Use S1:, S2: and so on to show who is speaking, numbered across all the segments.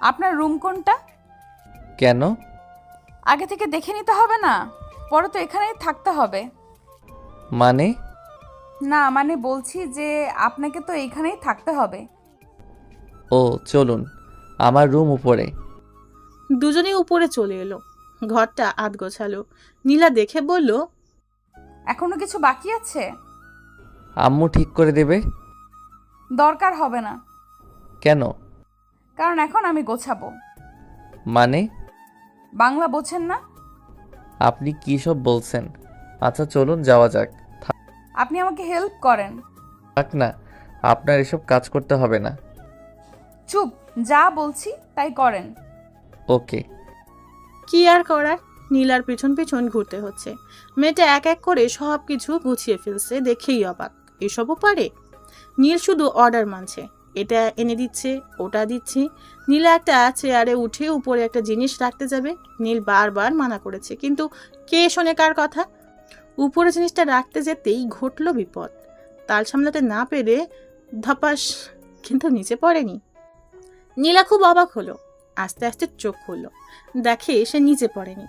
S1: আপনার রুম কোনটা?
S2: কেন?
S1: আগে থেকে দেখে নিতে হবে না? পরে তো এখানেই থাকতে হবে।
S2: মানে?
S1: না মানে বলছি যে আপনাকে তো এইখানেই থাকতে হবে।
S2: ও চলুন, আমার রুম উপরে।
S3: দুজনেই উপরে চলে এলো। ঘরটা আধ গোছালো। নীলা দেখে বলল,
S1: এখনো কিছু বাকি আছে?
S2: আম্মু ঠিক করে দেবে।
S1: দরকার হবে না,
S2: কেন?
S1: কারণ এখন আমি গোছাবো।
S2: মানে?
S1: বাংলা বোঝেন না?
S2: আপনি কী সব বলছেন? আচ্ছা চলুন যাওয়া যাক।
S1: আপনি আমাকে হেল্প করেন।
S2: থাক না, আপনার এসব কাজ করতে হবে না।
S1: চুপ, যা বলছি তাই করেন।
S2: ওকে।
S3: কি আর করার, নীলার পেছন পেছন ঘুরতে হচ্ছে। মেয়েটা এক এক করে সব কিছু গুছিয়ে ফেলছে, দেখেই অবাক। এসবও পারে? নীল শুধু অর্ডার মানছে, এটা এনে দিচ্ছে, ওটা দিচ্ছে। নীলা একটা চেয়ারে উঠে উপরে একটা জিনিস রাখতে যাবে। নীল বারবার মানা করেছে, কিন্তু কে শোনে কার কথা। উপরে জিনিসটা রাখতে যেতেই ঘটল বিপদ। তাল সামলাতে না পেরে ধপাস, কিন্তু নিচে পড়েনি। নীলা খুব অবাক হলো। আস্তে আস্তে চোখ খুলল, দেখে সে নিচে পড়েনি।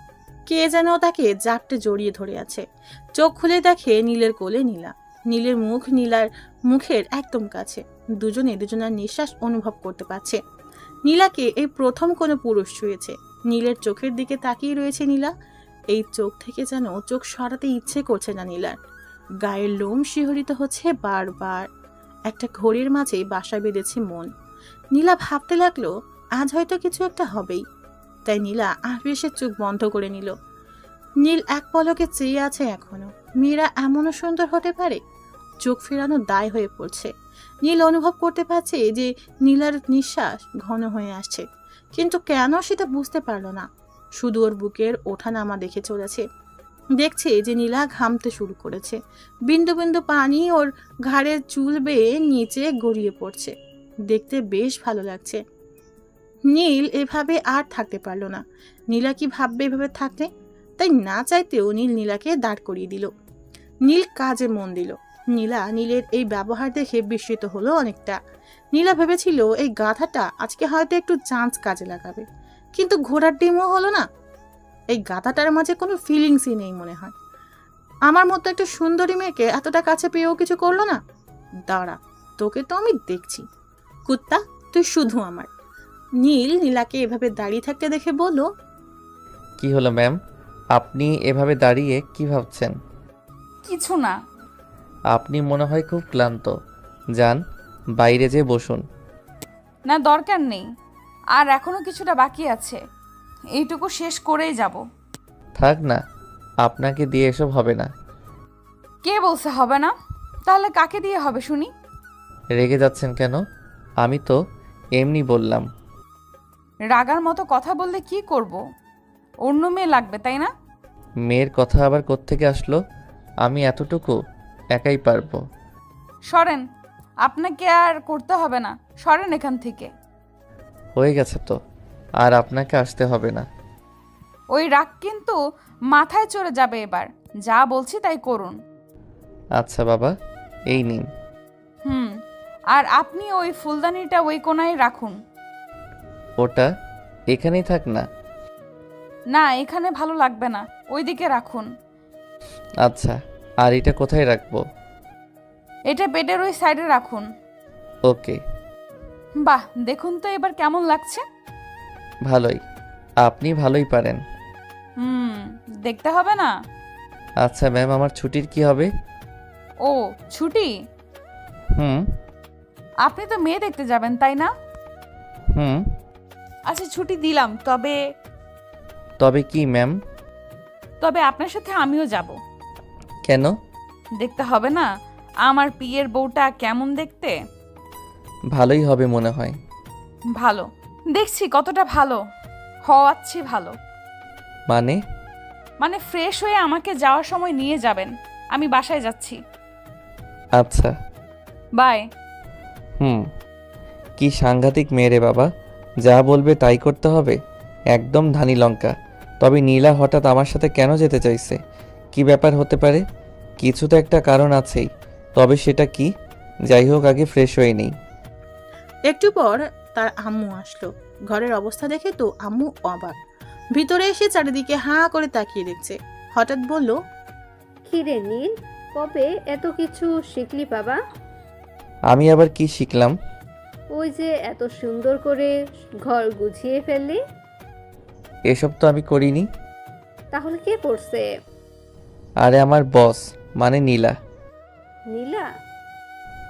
S3: কে যেন তাকে জাপটে জড়িয়ে ধরে আছে। চোখ খুলে দেখে নীলের কোলে নীলা। নীলের মুখ নীলার মুখের একদম কাছে। দুজনে দুজনের নিঃশ্বাস অনুভব করতে পারছে। নীলাকে এই প্রথম কোনো পুরুষ ছুঁয়েছে। নীলের চোখের দিকে তাকিয়ে রয়েছে নীলা। এই চোখ থেকে যেন চোখ সরাতে ইচ্ছে করছে না নীলার। গায়ের লোম শিহরিত হচ্ছে বারবার। একটা ঘড়ির মাঝে বাসা বেঁধেছে মন। নীলা ভাবতে লাগলো, আজ হয়তো কিছু একটা হবেই। তাই নীলা আবেশে চোখ বন্ধ করে নিল। নীল এক পলকে চেয়ে আছে এখনো। মেয়েরা এমনও সুন্দর হতে পারে? চোখ ফেরানো দায় হয়ে পড়ছে। নীল অনুভব করতে পারছে যে নীলার নিঃশ্বাস ঘন হয়ে আসছে, কিন্তু কেন সেটা বুঝতে পারলো না। শুধু ওর বুকের ওঠানামা দেখে চলেছে। দেখছে যে নীলা ঘামতে শুরু করেছে। বিন্দু বিন্দু পানি ওর ঘাড়ের চুল বেয়ে নিচে গড়িয়ে পড়ছে। দেখতে বেশ ভালো লাগছে। নীল এভাবে আর থাকতে পারল না। নীলা কি ভাববে এভাবে থাকতে? তাই না চাইতেও নীল নীলাকে দাঁড় করিয়ে দিল। নীল কাজে মন দিল। নীলা নীলের এই ব্যবহার দেখে বিস্মিত হলো অনেকটা। নীলা ভেবেছিল এই গাধাটা আজকে হয়তো একটু চান্স কাজে লাগাবে, কিন্তু ঘোড়ার ডিমও হলো না। এই গাধাটার মাঝে কোনো ফিলিংসই নেই মনে হয়। আমার মতো একটা সুন্দরী মেয়েকে এতটা কাছে পেয়েও কিছু করলো না। দাঁড়া, তোকে তো আমি দেখছি। কুত্তা, তুই শুধু আমার। নীল নীলাকে এভাবে দাঁড়িয়ে থাকতে দেখে বলল,
S2: কি হলো ম্যাম? আপনি এভাবে দাঁড়িয়ে কি ভাবছেন?
S1: কিছু না।
S2: আপনি মনে হয় খুব ক্লান্ত। যান, বাইরে যেয়ে বসুন।
S1: না দরকার নেই, আর এখনো কিছুটা বাকি আছে। এইটুকু শেষ করেই যাব।
S2: থাক না, আপনাকে দিয়ে এসব হবে না।
S1: কে বলছে হবে না? তাহলে কাকে দিয়ে হবে শুনি?
S2: রেগে যাচ্ছেন কেন? আমি তো এমনি বললাম।
S1: রাগার মতো কথা বললে কি করব? অন্য মেয়ে লাগবে তাই না?
S2: মেয়ের কথা আবার কোত্থেকে আসলো? আমি এতটুকু একাই পারবো।
S1: সরেন, আপনাকে আর করতে হবে না। সরেন এখান থেকে।
S2: হয়ে গেছে তো, আর আপনাকে আসতে হবে না।
S1: ওই রাগ কিন্তু মাথায় চড়ে যাবে এবার। যা বলছি তাই করুন।
S2: আচ্ছা বাবা, এই নিন।
S1: হুম, আর আপনি ওই ফুলদানিটা ওই কোনায় রাখুন।
S2: ওটা এখানেই থাক না।
S1: না, এখানে ভালো লাগবে না, ওইদিকে রাখুন।
S2: আচ্ছা, আর এটা কোথায় রাখবো?
S1: এটা বেডের ওই সাইডে রাখুন।
S2: ওকে।
S1: বাহ, দেখুন তো এবার কেমন লাগছে।
S2: ভালোই, আপনি ভালোই পারেন।
S1: হুম, দেখতে হবে না?
S2: আচ্ছা ম্যাম, আমার ছুটির কি হবে?
S1: ও, ছুটি?
S2: হুম।
S1: আপনি তো মেয়ে দেখতে যাবেন তাই না?
S2: হুম।
S1: আচ্ছা ছুটি দিলাম, তবে
S2: তবে কি ম্যাম?
S1: তবে আপনার সাথে আমিও যাব।
S2: কেন?
S1: দেখতে হবে না আমার পিয়ের বউটা কেমন দেখতে?
S2: ভালোই হবে মনে হয়।
S1: ভালো? দেখছি কতটা ভালো হওয়াচ্ছি। ভালো
S2: মানে?
S1: মানে ফ্রেশ হয়ে আমাকে যাওয়ার সময় নিয়ে যাবেন। আমি বাসায় যাচ্ছি।
S2: আচ্ছা।
S1: বাই।
S2: হুম। কি সাংঘাতিক মেয়ে রে বাবা, যা বলবে তাই করতে হবে। একদম ধানি লঙ্কা। তবে নীলা হঠাৎ আমার সাথে কেন যেতে চাইছে? কি ব্যাপার হতে পারে? কিছু তো একটা কারণ আছেই, তবে সেটা কি? যাই হোক, আগে ফ্রেশ হয়ে নেই।
S3: একটু পর তার আম্মু আসলো। ঘরের অবস্থা দেখে তো আম্মু অবাক। ভিতরে এসে চারিদিকে হাঁ করে তাকিয়ে দেখছে। হঠাৎ বলল,
S4: কিরে নীল, কবে এত কিছু শিখলি বাবা?
S2: আমি আবার কি শিখলাম?
S4: ওই যে এত সুন্দর করে ঘর গুছিয়ে ফেললি।
S2: এসব তো আমি করিনি।
S4: তাহলে কে করছে?
S2: আরে আমার বস, মানে নীলা।
S4: নীলা?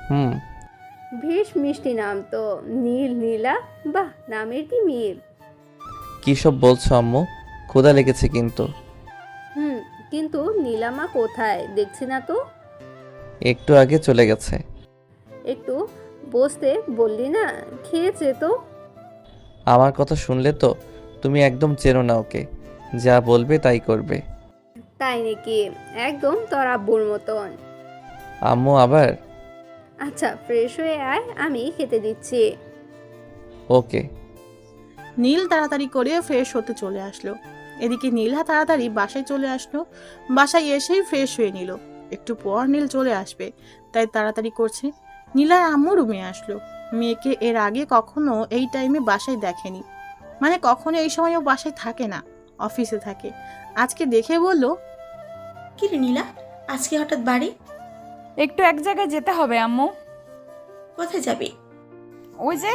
S2: হুম।
S4: বেশ মিষ্টি নাম তো, নীল নীলা, বাহ, নামের কি মিল।
S2: কী সব বলছো আম্মু? ক্ষুধা লেগেছে কিন্তু।
S4: কিন্তু নীলামা কোথায়, দেখছি না তো।
S2: একটু আগে চলে গেছে।
S4: একটু বসতে বললি না, খেয়েছে তো।
S2: আমার কথা শুনলে তো তুমি একদম চেনো না ওকে, যা বলবে তাই করবে।
S4: তাই নাকি? একদম তোর আব্বুর মতন।
S2: আম্মু আবার?
S4: আচ্ছা, ফ্রেশ হয়ে আয়, আমি খেতে দিচ্ছি।
S2: ওকে।
S3: নীল তাড়াতাড়ি করে ফ্রেশ হতে চলে আসলো। এদিকে নীলা তাড়াতাড়ি বাসায় চলে আসলো। বাসায় এসেই ফ্রেশ হয়ে নিল। একটু পর নীল চলে আসবে, তাই তাড়াতাড়ি করছে। নীলার আম্মু রুমে আসলো। মেয়েকে এর আগে কখনো এই টাইমে বাসায় দেখেনি, মানে কখনো এই সময়ও বাসায় থাকে না, অফিসে থাকে। আজকে দেখে বলল,
S5: কি রে নীলা, আজকে হঠাৎ বাড়ি?
S1: একটু এক জায়গায় যেতে হবে আম্মু।
S5: কোথায় যাবি?
S1: ওই যে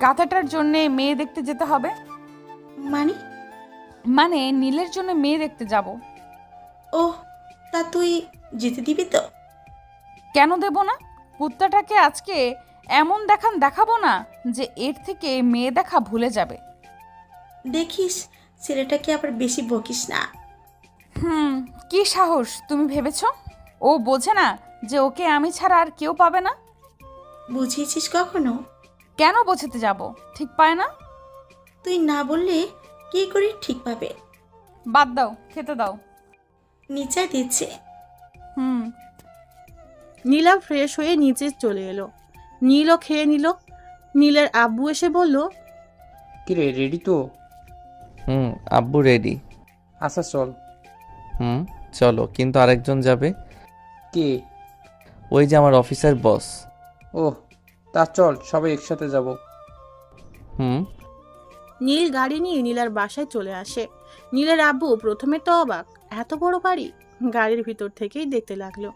S1: গাধাটার জন্যে মেয়ে দেখতে যেতে হবে।
S5: মানে?
S1: মানে নীলের জন্য মেয়ে দেখতে যাব।
S5: ও, তা তুই যেতে দিবি তো?
S1: কেন দেব না? কুত্তাটাকে আজকে এমন দেখাবো না যে এর থেকে মেয়ে দেখা ভুলে যাবে।
S5: দেখিস ছেলেটাকে আবার বেশি বকিস না।
S1: কি সাহস তুমি ভেবেছ? ও বোঝে না যে ওকে আমি ছাড়া আর কেউ পাবে না?
S5: বুঝিয়েছিস কখনো?
S1: কেন বোঝাতে যাব? ঠিক পায় না?
S5: তুই না বললে কি করে ঠিক পাবে?
S1: বাদ দাও, খেতে দাও।
S5: নিচে দিচ্ছে।
S3: নীলা ফ্রেশ হয়ে নিচে চলে এলো। নীলও খেয়ে নিল। নীলের আব্বু এসে বলল,
S6: কিরে, রেডি তো?
S2: আব্বু রেডি।
S6: আচ্ছা চল।
S2: চলো, কিন্তু আরেকজন যাবে।
S6: কে?
S2: ওই যে আমার অফিসের বস।
S6: ওহ, তা চল সবাই একসাথে যাব।
S3: নীল গাড়ি নিয়ে নীলার বাসায় চলে আসে। নীলের আব্বু প্রথমে তো অবাক, এত বড় বাড়ি। গাড়ির ভিতর থেকেই দেখতে লাগলো।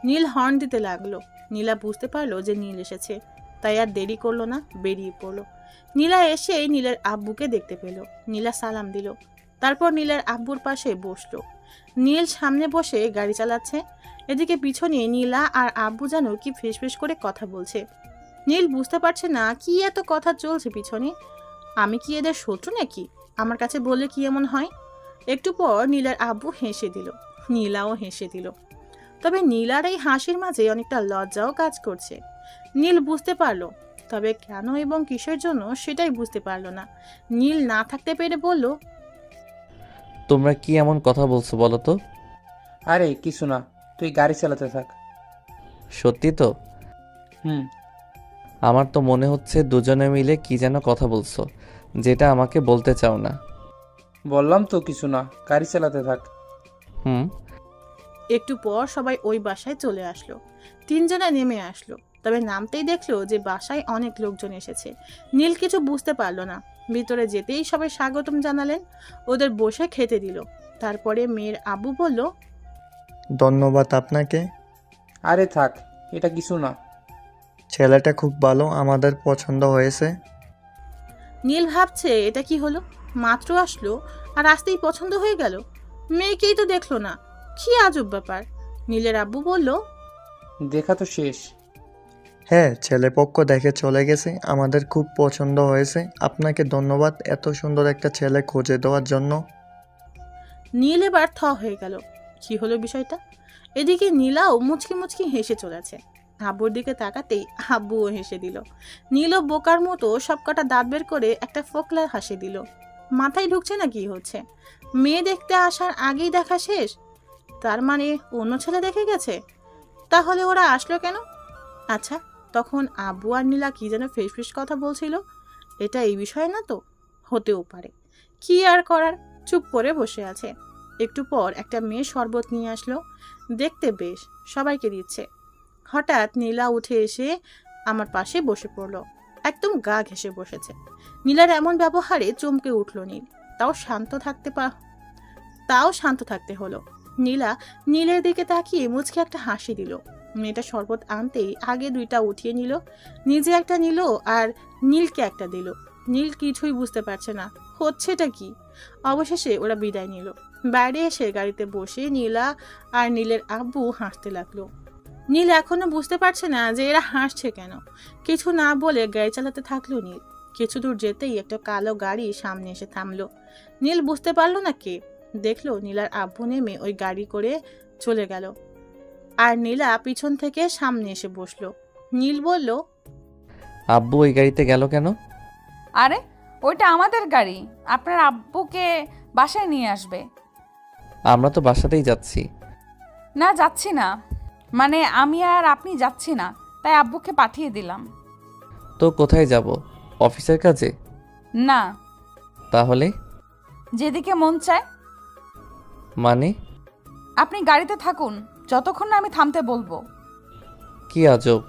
S3: নীল হর্ন দিতে লাগলো। নীলা বুঝতে পারলো যে নীল এসেছে, তাই আর দেরি করলো না, বেরিয়ে পড়লো। নীলা এসেই নীলের আব্বুকে দেখতে পেল। নীলা সালাম দিল, তারপর নীলের আব্বুর পাশে বসলো। নীল সামনে বসে গাড়ি চালাচ্ছে। এদিকে পিছনে নীলা আর আব্বু যেন কি ফিসফিস করে কথা বলছে। নীল বুঝতে পারছে না কি এত কথা চলছে পিছনে। আমি কি এদের শত্রু নাকি? আমার কাছে বললে কি এমন হয়? একটু পর নীলার আব্বু হেসে দিল। নীলাও হেসে দিল। তবে নীলার এই হাসির মাঝে অনেকটা লজ্জাও কাজ করছে। নীল বুঝতে পারলো, তবে কেন এবং কিসের জন্য সেটাই বুঝতে পারলো না। নীল না থাকতে পেরে বলল,
S2: তোমরা কি এমন কথা বলছো বলো তো?
S6: আরে কিছু না, তুই গাড়ি চালাতে থাক।
S2: সত্যি তো?
S6: হুম।
S2: আমার তো মনে হচ্ছে দুজনে মিলে কি যেন কথা বলছো, যেটা আমাকে বলতে চাও না।
S6: বললাম তো কিছু না, গাড়ি চালাতে থাক।
S3: একটু পর সবাই ওই বাসায় চলে আসলো। তিনজনে নেমে আসলো, তবে নামতেই দেখলো যে বাসায় অনেক লোকজন এসেছে। নীল কিছু বুঝতে পারলো না। ভিতরে যেতেই সবাই স্বাগতম জানালেন, ওদের বসে খেতে দিল। তারপরে মেয়ের আব্বু বলল,
S7: ধন্যবাদ আপনাকে।
S6: আরে থাক, এটা কিছু না।
S7: ছেলেটা খুব ভালো, আমাদের পছন্দ হয়েছে।
S3: নীল ভাবছে এটা কি হলো, মাত্র আসলো আর আসতেই পছন্দ হয়ে গেল। মেয়েকেই তো দেখলো না, কি আজব ব্যাপার। নীলের আব্বু বলল,
S6: দেখা তো শেষ।
S7: হ্যাঁ, ছেলেপক্ষ দেখে চলে গেছে, আমাদের খুব পছন্দ হয়েছে। আপনাকে ধন্যবাদ এত সুন্দর একটা ছেলে খুঁজে দেওয়ার জন্য।
S3: নীল এবার থ হয়ে গেল, কি হলো বিষয়টা। এদিকে নীলাও মুচকি মুচকি হেসে চলেছে। আব্বুর দিকে তাকাতেই আব্বুও হেসে দিল। নীলও বোকার মতো সবকটা দাঁত বের করে একটা ফোকলা হাসি দিল। মাথায় ঢুকছে না কি হচ্ছে। মেয়ে দেখতে আসার আগেই দেখা শেষ, তার মানে অন্য ছেলে দেখে গেছে। তাহলে ওরা আসলো কেন? আচ্ছা, তখন আব্বু আর নীলা কি যেন ফিসফিস কথা বলছিল, এটা এই বিষয়ে না তো? হতেও পারে, কি আর করার, চুপ করে বসে আছে। একটু পর একটা মেয়ে শরবত নিয়ে আসলো, দেখতে বেশ, সবাইকে দিচ্ছে। হঠাৎ নীলা উঠে এসে আমার পাশে বসে পড়ল। একদম গা ঘেঁষে বসেছে। নীলার এমন ব্যবহারে চমকে উঠল নীল। তাও শান্ত থাকতে হলো। নীলা নীলের দিকে তাকিয়ে মুচকে একটা হাসি দিল। মেয়েটা শরবত আনতেই আগে 2টা উঠিয়ে নিল, নিজে একটা নিল আর নীলকে একটা দিল। নীল কিছুই বুঝতে পারছে না হচ্ছেটা কি। অবশেষে ওরা বিদায় নিল। বাইরে এসে গাড়িতে বসে নীলা আর নীলের আব্বু হাসতে লাগলো। নীল এখনো বুঝতে পারছে না যে এরা হাসছে কেন। কিছু না বলে গাড়ি চালাতে থাকলো নীল। কিছু দূর যেতেই একটা কালো গাড়ি সামনে এসে থামলো। নীল বুঝতে পারলো না কে। দেখলো নীলার আব্বু নেমে ওই গাড়ি করে চলে গেল, আর নীলা পিছন থেকে সামনে এসে বসলো। নীল বলল,
S2: আব্বু ওই গাড়িতে গেল কেন?
S1: আরে ওইটা আমাদের গাড়ি, আপনার আব্বুকে বাসায় নিয়ে আসবে।
S2: আমরা তো বাসাতেই যাচ্ছি।
S1: না যাচ্ছি না, মানে আমি আর আপনি যাচ্ছি না, তাই আব্বুকে পাঠিয়ে দিলাম।
S2: তো কোথায় যাব? অফিসের কাজে?
S1: না,
S2: তাহলে?
S1: যেদিকে মন চায়।
S2: মানে?
S1: আপনি গাড়িতে থাকুন যতক্ষণ না আমি থামতে বলবো।
S2: কি আজব।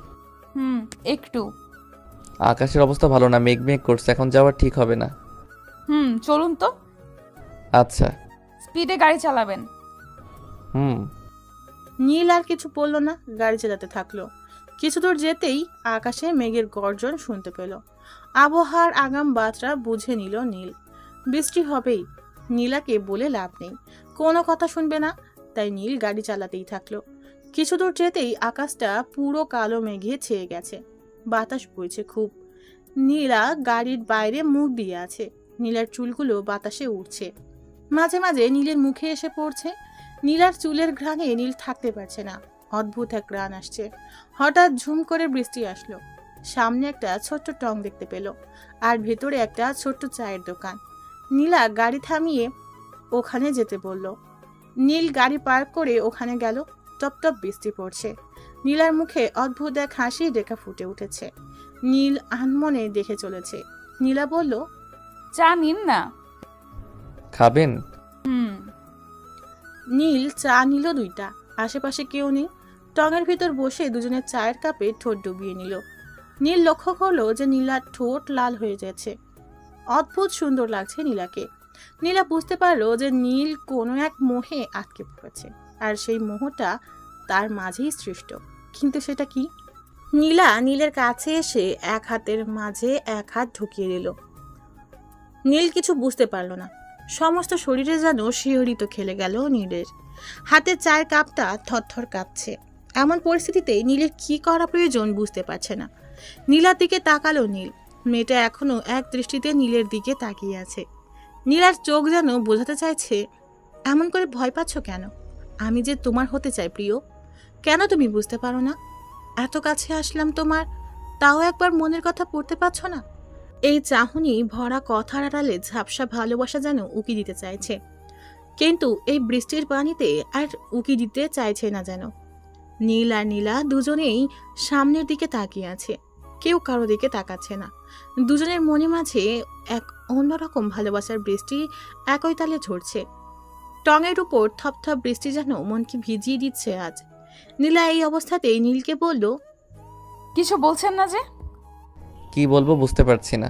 S1: একটু।
S2: আকাশের অবস্থা ভালো না, মেঘ মেঘ করছে, এখন যাওয়া ঠিক হবে না।
S1: চলুন তো।
S2: আচ্ছা।
S1: স্পিডে গাড়ি চালাবেন।
S2: হুম।
S3: নীল আর কিছু বলল না, গাড়ি চালাতে থাকলো। কিছু দূর যেতেই আকাশে মেঘের গর্জন শুনতে পেল। আবহাওয়ার আগাম বার্তা বুঝে নিল নীল। বৃষ্টি হবেই। নীলাকে বলে লাভ নেই, কোনো কথা শুনবে না, তাই নীল গাড়ি চালাতেই থাকলো। কিছু দূর যেতেই আকাশটা পুরো কালো মেঘে ছেয়ে গেছে। বাতাস বইছে খুব। নীলা গাড়ির বাইরে মুখ দিয়ে আছে। নীলার চুলগুলো বাতাসে উড়ছে, মাঝে মাঝে নীলের মুখে এসে পড়ছে। নীলার চুলের ঘ্রাণে নীল থাকতে পারছে না, অদ্ভুত এক ঘ্রাণ আসছে। হঠাৎ ঝুম করে বৃষ্টি আসলো। সামনে একটা ছোট্ট টং দেখতে পেল, আর ভেতরে একটা ছোট্ট চায়ের দোকান। নীলা গাড়ি থামিয়ে ওখানে যেতে বলল। নীল গাড়ি পার্ক করে ওখানে গেল। টপ টপ বৃষ্টি পড়ছে। নীলার মুখে অদ্ভুত এক হাসি রেখা ফুটে উঠেছে। নীল আনমনে দেখে চলেছে। নীলা বলল,
S1: চা নিন না।
S2: খাবেন?
S3: নীল চা নিল 2টা। আশেপাশে কেউ নেই। টঙের ভিতর বসে দুজনের চায়ের কাপে ঠোঁট ডুবিয়ে নিল। নীল লক্ষ্য করলো যে নীলার ঠোঁট লাল হয়ে যাচ্ছে। অদ্ভুত সুন্দর লাগছে নীলাকে। নীলা বুঝতে পারলো যে নীল কোনো এক মোহে আটকে পড়েছে, আর সেই মোহটা তার মাঝেই সৃষ্ট। কিন্তু সেটা কি? নীলা নীলের কাছে এসে এক হাতের মাঝে এক হাত ঢুকিয়ে দিল। নীল কিছু বুঝতে পারলো না। সমস্ত শরীরে যেন শিহরিত খেলে গেল নীলের। হাতের চায়ের কাপটা থরথর কাঁপছে। এমন পরিস্থিতিতে নীলের কি করা প্রয়োজন বুঝতে পারছে না। নীলার দিকে তাকালো নীল। মেয়েটা এখনো এক দৃষ্টিতে নীলের দিকে তাকিয়ে আছে। নীলার চোখ যেন বোঝাতে চাইছে, এমন করে ভয় পাচ্ছ কেন? আমি যে তোমার হতে চাই প্রিয়, কেন তুমি বুঝতে পারো না? এত কাছে আসলাম তোমার, তাও একবার মনের কথা পড়তে পারছো না? এই চাহনি ভরা কথার আড়ালে ঝাপসা ভালোবাসা যেন উকি দিতে চাইছে, কিন্তু এই বৃষ্টির পানিতে আর উকি দিতে চাইছে না যেন। নীল আর নীলা দুজনেই সামনের দিকে তাকিয়ে আছে, কেউ কারো দিকে তাকাচ্ছে না। দুজনের মনে মাঝে এক অন্যরকম ভালোবাসার বৃষ্টি একই তালে ঝরছে। টঙের উপর থপথপ বৃষ্টি যেন মনকে ভিজিয়ে দিচ্ছে আজ। নীলা এই অবস্থাতেই নীলকে বলল,
S1: কিছু বলছেন না যে?
S2: কি বলবো বুঝতে পারছি না।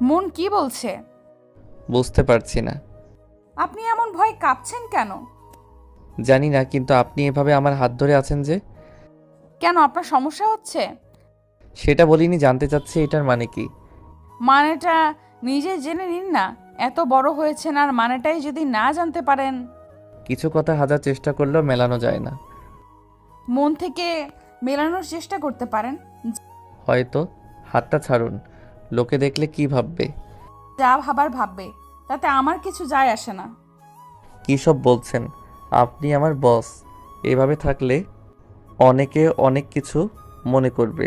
S1: মন কি বলছে?
S2: বুঝতে পারছি না।
S1: আপনি এমন ভয় কাঁপছেন কেন?
S2: জানি না, কিন্তু আপনি এভাবে আমার হাত ধরে আছেন যে।
S1: কেন, আপনার সমস্যা হচ্ছে?
S2: সেটা বলিনি, জানতে চাচ্ছি এটার মানে কি।
S1: মানেটা নিজে জেনে নিন না। এত বড় হয়েছেন আর মানেটাই যদি না জানতে পারেন।
S2: কিছু কথা হাজার চেষ্টা করলেও মেলানো যায় না।
S1: মন থেকে মেলানোর চেষ্টা করতে পারেন।
S2: হয়তো। হাতটা ছাড়ুন, লোকে দেখলে কি ভাববে?
S1: যা ভাবার ভাববে, তাতে আমার কিছু যায় আসে না।
S2: কী সব বলছেন? আপনি আমার বস। এভাবে থাকলে অনেকে অনেক কিছু মনে করবে,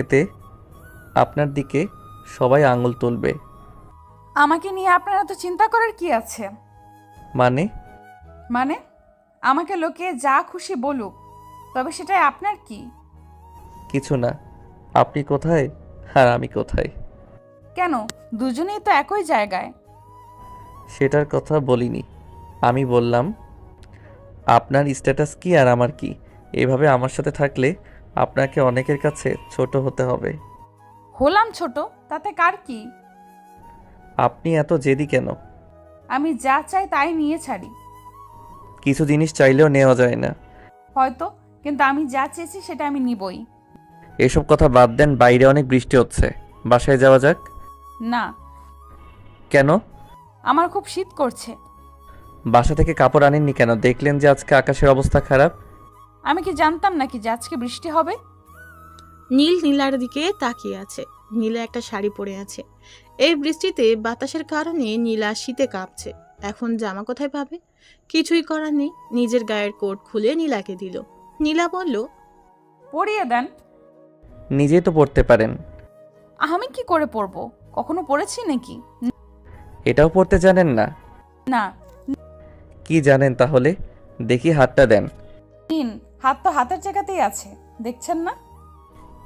S2: এতে আপনার দিকে সবাই আঙুল তুলবে।
S1: আমাকে নিয়ে আপনার এত চিন্তা করার কি আছে? মানে আমাকে লোকে যা খুশি বলুক, তবে সেটাই আপনার কি?
S2: কিছু না। আপনি কোথায় আর আমি কোথায়?
S1: কেন, দুজনেই তো একই জায়গায়।
S2: সেটার কথা বলিনি। আমি বললাম আপনার স্ট্যাটাস কি আর আমার কি। এভাবে আমার সাথে থাকলে আপনাকে অনেকের কাছে ছোট হতে হবে।
S1: হলাম ছোট, তাতে কার কি?
S2: আপনি এত জেদি কেন?
S1: আমি যা চাই তাই নিয়ে ছাড়ি।
S2: কিছু জিনিস চাইলেও নেওয়া যায় না।
S1: হয়তো, কিন্তু আমি যা চেয়েছি সেটা আমি নিবই।
S2: এসব কথা বাদ দেন, বাইরে অনেক বৃষ্টি হচ্ছে, বাসায় যাওয়া যাক।
S1: না,
S2: কেন?
S1: আমার খুব শীত করছে।
S2: বাসা থেকে কাপড় আনেননি কেন? দেখলেন যে আজকে আকাশের অবস্থা খারাপ।
S1: আমি কি জানতাম নাকি যে আজকে বৃষ্টি হবে?
S3: নীল নীলার দিকে তাকিয়ে আছে। নীলা একটা শাড়ি পরে আছে। এই বৃষ্টিতে বাতাসের কারণে নীলা শীতে কাঁপছে। এখন জামা কোথায় পাবে? কিছুই করার নেই। নিজের গায়ের কোট খুলে নীলাকে দিল। নীলা বলল,
S1: পরিয়ে দেন।
S2: নিজেই তো পড়তে পারেন।
S1: আমি কি করে পরবো? কখনো পরেছি নাকি?
S2: এটাও পড়তে জানেন না?
S1: না।
S2: কি জানেন তাহলে? দেখি হাতটা দেন।
S1: নিন, হাত তো হাতের জায়গাতেই আছে, দেখছেন না?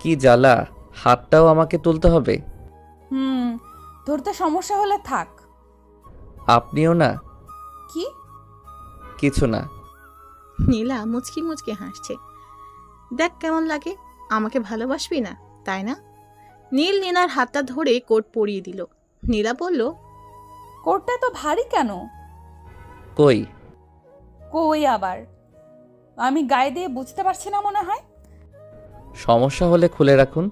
S2: কি জ্বালা, হাতটাও আমাকে তুলতে হবে?
S1: ধরতে সমস্যা হলে থাক।
S2: আপনিও না?
S1: কি?
S2: কিছু না।
S3: নীলা মুচকি মুচকি হাসছে। দেখ কেমন লাগে, আমাকে ভালোবাসবি না, তাই না? নীল নীলার হাতটা ধরে কোট পরিয়ে দিল। নীলা বলল,
S1: কোটটা তো ভারী কেন?
S2: কই?
S1: কই আবার? আমি গায়ে দিয়ে বুঝতে পারছি না মনে হয়।
S2: সমস্যা হলে খুলে রাখুন।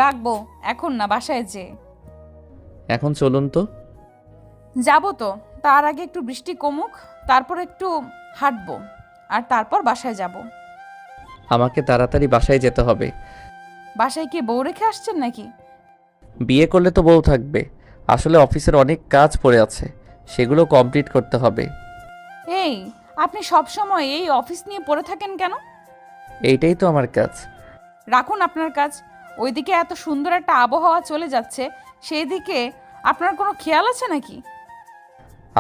S1: রাখবো, এখন না, বাসায় যে।
S2: এখন চলুন তো।
S1: যাবো তো, তার আগে একটু বৃষ্টি কমুক, তারপর একটু হাঁটবো, আর তারপর বাসায় যাব।
S2: আমাকে তাড়াতাড়ি বাসায় যেতে হবে।
S1: বাসায় কি বউ রেখে আসছেন নাকি?
S2: বিয়ে করলে তো বউ থাকবে। আসলে অফিসের অনেক কাজ পড়ে আছে, সেগুলো কমপ্লিট করতে হবে।
S1: এই, আপনি সব সময় এই অফিস নিয়ে পড়ে থাকেন কেন?
S2: এইটাই তো আমার কাজ।
S1: রাখুন আপনার কাজ। ওইদিকে এত সুন্দর একটা আবহাওয়া চলে যাচ্ছে, সেই দিকে আপনার কোনো খেয়াল আছে নাকি?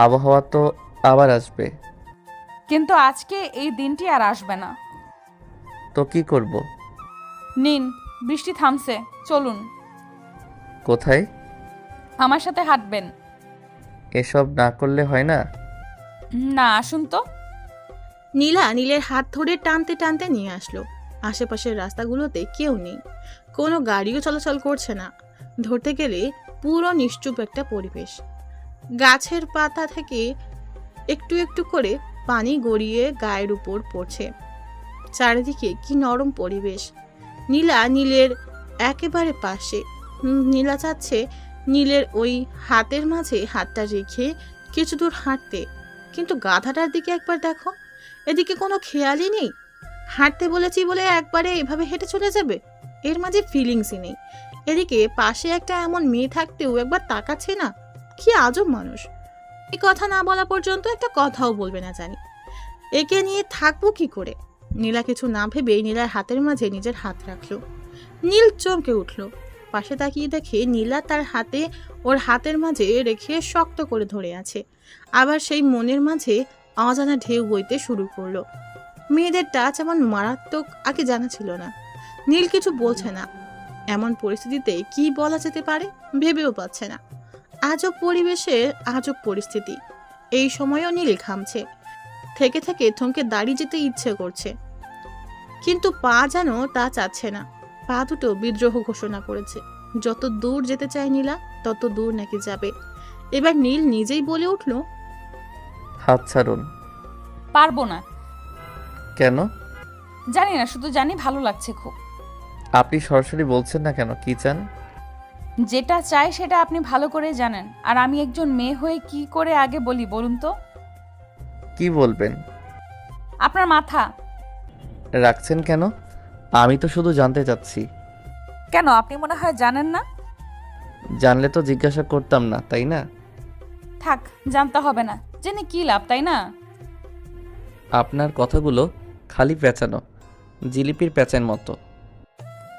S2: আবহাওয়া তো আবার আসবে।
S1: কিন্তু আজকে এই দিনটি আর আসবে না।
S2: তো কি করব?
S1: নিন, বৃষ্টি থামছে, চলুন।
S2: কোথায়?
S1: আমার সাথে হাঁটবেন।
S2: এসব না করলে হয় না?
S1: না, আসুন তো।
S3: নীলা নীলের হাত ধরে টানতে টানতে নিয়ে আসলো। আশেপাশের রাস্তাগুলোতে কেউ নেই, কোনো গাড়িও চলাচল করছে না। ধরতে গেলে পুরো নিশ্চুপ একটা পরিবেশ। গাছের পাতা থেকে একটু একটু করে পানি গড়িয়ে গায়ের উপর পড়ছে। চারিদিকে কি নরম পরিবেশ। নীলা নীলের একেবারে পাশে। নীলা চাচ্ছে নীলের ওই হাতের মাঝে হাতটা রেখে কিছু দূর হাঁটতে, কিন্তু গাধাটার দিকে একবার দেখো, এদিকে কোনো খেয়ালই নেই। হাঁটতে বলেছি বলে একবারে এভাবে হেঁটে চলে যাবে, এর মাঝে ফিলিংসই নেই। এদিকে পাশে একটা এমন মেয়ে থাকতেও একবার তাকাচ্ছে না। কি আজব মানুষ, এই কথা না বলা পর্যন্ত একটা কথাও বলবে না জানি। একে নিয়ে থাকবো কি করে? নীলা কিছু না ভেবেই নীলার হাতের মাঝে নিজের হাত রাখলো। নীল চমকে উঠল। পাশে তাকিয়ে দেখে নীলা তার হাতে ওর হাতের মাঝে রেখে শক্ত করে ধরে আছে। আবার সেই মনের মাঝে অজানা ঢেউ বইতে শুরু করলো। মেয়েদের টাচ এমন মারাত্মক আগে জানা ছিল না। নীল কিছু বলছে না। এমন পরিস্থিতিতে কি বলা যেতে পারে ভেবেও পাচ্ছে না। আজব পরিবেশে আজব পরিস্থিতি। এই সময়ও নীল ঘামছে। থেকে থেকে থমকে দাঁড়িয়ে যেতে ইচ্ছে করছে, কিন্তু পা যেন তা চাচ্ছে না। পা দুটো বিদ্রোহ ঘোষণা করেছে। যত দূর যেতে চায় নীলা, তত দূর নাকি যাবে। এবার নীল নিজেই বলে উঠল,
S2: হাত ছাড়ুন।
S1: পারবো না।
S2: কেন?
S1: জানি না, শুধু জানি ভালো লাগছে খুব।
S2: আপনি সরাসরি বলছেন না কেন, কি চান?
S1: যেটা চাই সেটা আপনি ভালো করে জানেন, আর আমি একজন মেয়ে হয়ে কি করে আগে বলি বলুন তো?
S2: কি বলবেন?
S1: আপনার মাথা।
S2: রাখছেন কেন? আমি তো শুধু জানতে চাচ্ছি।
S1: কেন, আপনি মনে হয় জানেন না?
S2: জানলে তো জিজ্ঞাসা করতাম না, তাই না?
S1: থাক, জানতে হবে না, জেনে কি লাভ, তাই না?
S2: আপনার কথাগুলো খালি পেঁচানো, জিলিপির পেঁচার মতো।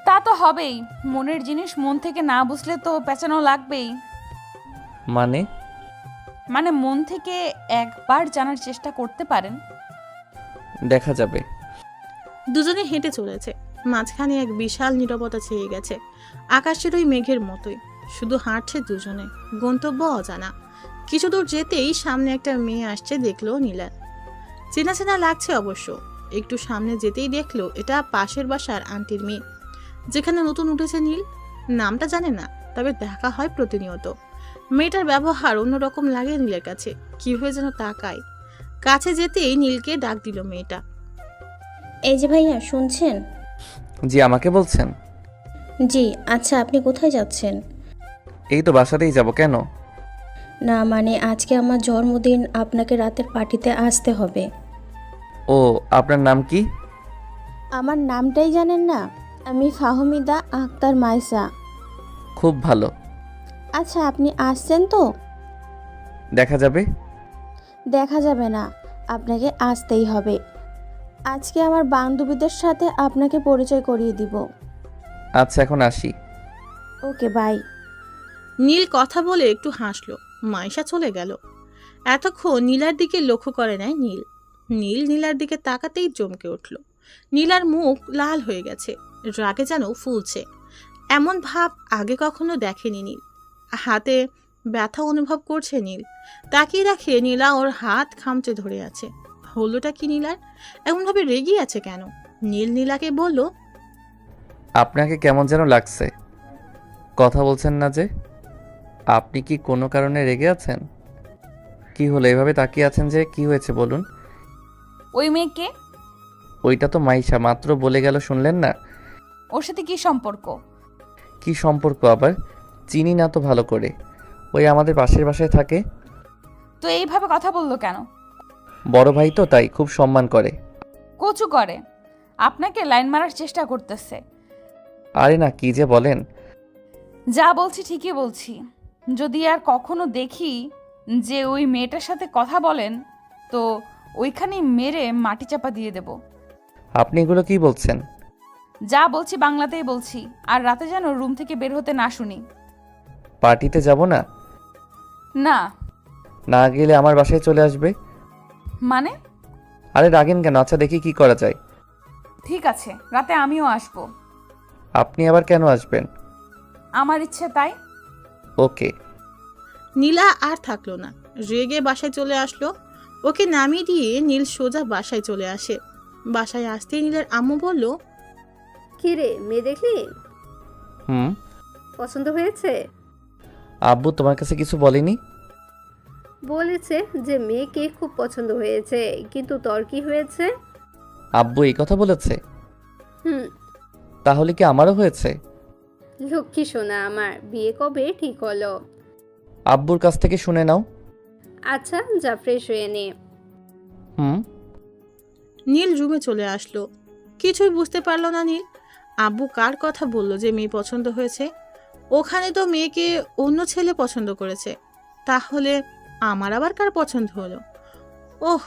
S1: তা তো হবেই, মনের জিনিস মন থেকে না বুঝলে তো পেঁচানো লাগবেই।
S2: মানে
S1: মন থেকে একবার জানার চেষ্টা করতে পারেন।
S2: দেখা যাবে।
S3: দুজনে হেঁটে চলেছে। মাঝখানে এক বিশাল নীরবতা ছেয়ে গেছে, আকাশের ওই মেঘের মতোই। শুধু হাঁটছে দুজনে, গন্তব্য অজানা। কিছু দূর যেতেই সামনে একটা মেয়ে আসছে দেখলো নীলা। চেনা চেনা লাগছে অবশ্য। একটু সামনে যেতেই দেখলো এটা পাশের বাসার আন্টির মেয়ে, যেখানে নতুন উঠেছে নীল। নামটা জানে না, তবে দেখা হয় প্রতিনিয়ত। মেয়েটার ব্যবহার অন্যরকম লাগে নীলের কাছে। কিভাবে যেন তাকায়। কাছে যেতেই নীলকে ডাক দিল মেয়েটা।
S8: এই যে ভাইয়া, শুনছেন?
S2: জি, আমাকে বলছেন?
S8: জি। আচ্ছা, আপনি কোথায় যাচ্ছেন?
S2: এই তো বাসাতেই যাব। কেন?
S8: না মানে আজকে আমার জন্মদিন, আপনাকে রাতের পার্টিতে আসতে হবে।
S2: ও, আপনার নাম কি?
S8: আমার নামটাই জানেন না? আমি ফাহমিদা আক্তার মাইসা।
S2: খুব ভালো।
S8: আচ্ছা, আপনি আসছেন তো?
S2: দেখা যাবে?
S8: দেখা যাবে না, আপনাকে আসতেই হবে। আজকে আমার বান্ধবীদের সাথে আপনাকে পরিচয় করিয়ে দিব।
S2: আচ্ছা, এখন আসি।
S8: ওকে, বাই।
S3: নীল কথা বলে একটু হাসলো। মাইশা চলে গেল। এতক্ষণ নীলার দিকে লক্ষ্য করে নাই নীল। নীলার দিকে তাকাতেই চমকে উঠল। নীলার মুখ লাল হয়ে গেছে, রাগে যেন ফুলছে। এমন ভাব আগে কখনো দেখেনি নীল। হাতে ব্যথা অনুভব করছে নীল। তাকিয়ে রাখে নীলা ওর হাত খামচে ধরে আছে। হলোটা কি নীলার? এমনভাবে রেগে আছে কেন? নীলাকে বলল,
S2: আপনাকে কেমন যেন লাগছে। কথা বলছেন না যে? আপনি কি কোনো কারণে রেগে আছেন? কি হলো এভাবে তাকিয়ে আছেন যে? কি হয়েছে বলুন?
S1: ওই মেয়েকে?
S2: ওইটা তো মাইশা, মাত্র বলে গেল, শুনলেন না?
S1: ওর সাথে কি সম্পর্ক?
S2: কি সম্পর্ক আবার? চিনি না তো ভালো করে। ওই আমাদের পাশের বাসায় থাকে।
S1: তো এইভাবে কথা বললো কেন?
S2: বড় ভাই তো, তাই খুব সম্মান করে।
S1: কচু করে। আপনাকে লাইন মারার চেষ্টা করতেছে।
S2: আরে না, কি যে বলেন।
S1: যা বলছি ঠিকই বলছি। যদি আর কখনো দেখি যে ওই মেয়েটার সাথে কথা বলেন, তো ওইখানেই মেরে মাটি চাপা দিয়ে দেব।
S2: আপনি এগুলো কি বলছেন?
S1: যা বলছি বাংলাতেই বলছি। আর রাতে যেন রুম থেকে বের হতে না শুনি।
S2: পার্টিতে যাব না?
S1: না।
S2: না গেলে আমার বাসায় চলে আসবে।
S1: মানে?
S2: আরে রাগেন কেন? আচ্ছা, দেখি কি করা যায়।
S1: ঠিক আছে, রাতে আমিও আসব।
S2: আপনি আবার কেন আসবেন?
S1: আমার ইচ্ছে তাই।
S2: ওকে।
S3: নীলা আর থাকলো না, রেগে বাসায় চলে আসলো। ওকে নামিয়ে দিয়ে নীল সোজা বাসায় চলে আসে। বাসায় আসতেই নীলের আম্মু বলল,
S4: কি রে, মেয়ে দেখলি?
S2: হুম।
S4: পছন্দ হয়েছে?
S2: আব্বু তোমার কাছে কিছু বলেনি?
S4: বলেছে যে মেয়েকে খুব পছন্দ হয়েছে, কিন্তু তোর কি হয়েছে?
S2: আব্বু এই কথা বলেছে?
S4: হুম।
S2: তাহলে কি আমারও হয়েছে?
S4: লক্ষ্মী সোনা আমার, বিয়ে কবে ঠিক হলো?
S2: আব্বুর কাছ থেকে শুনে নাও।
S4: আচ্ছা, যা ফ্রেশ হয়ে নে।
S2: হুম।
S3: নীল রুমে চলে আসলো। কিছুই বুঝতে পারলো না নীল। আব্বু কার কথা বললো যে মেয়ে পছন্দ হয়েছে? ওখানে তো মেয়েকে অন্য ছেলে পছন্দ করেছে। তাহলে আমার আবার কার পছন্দ হলো? ওহ,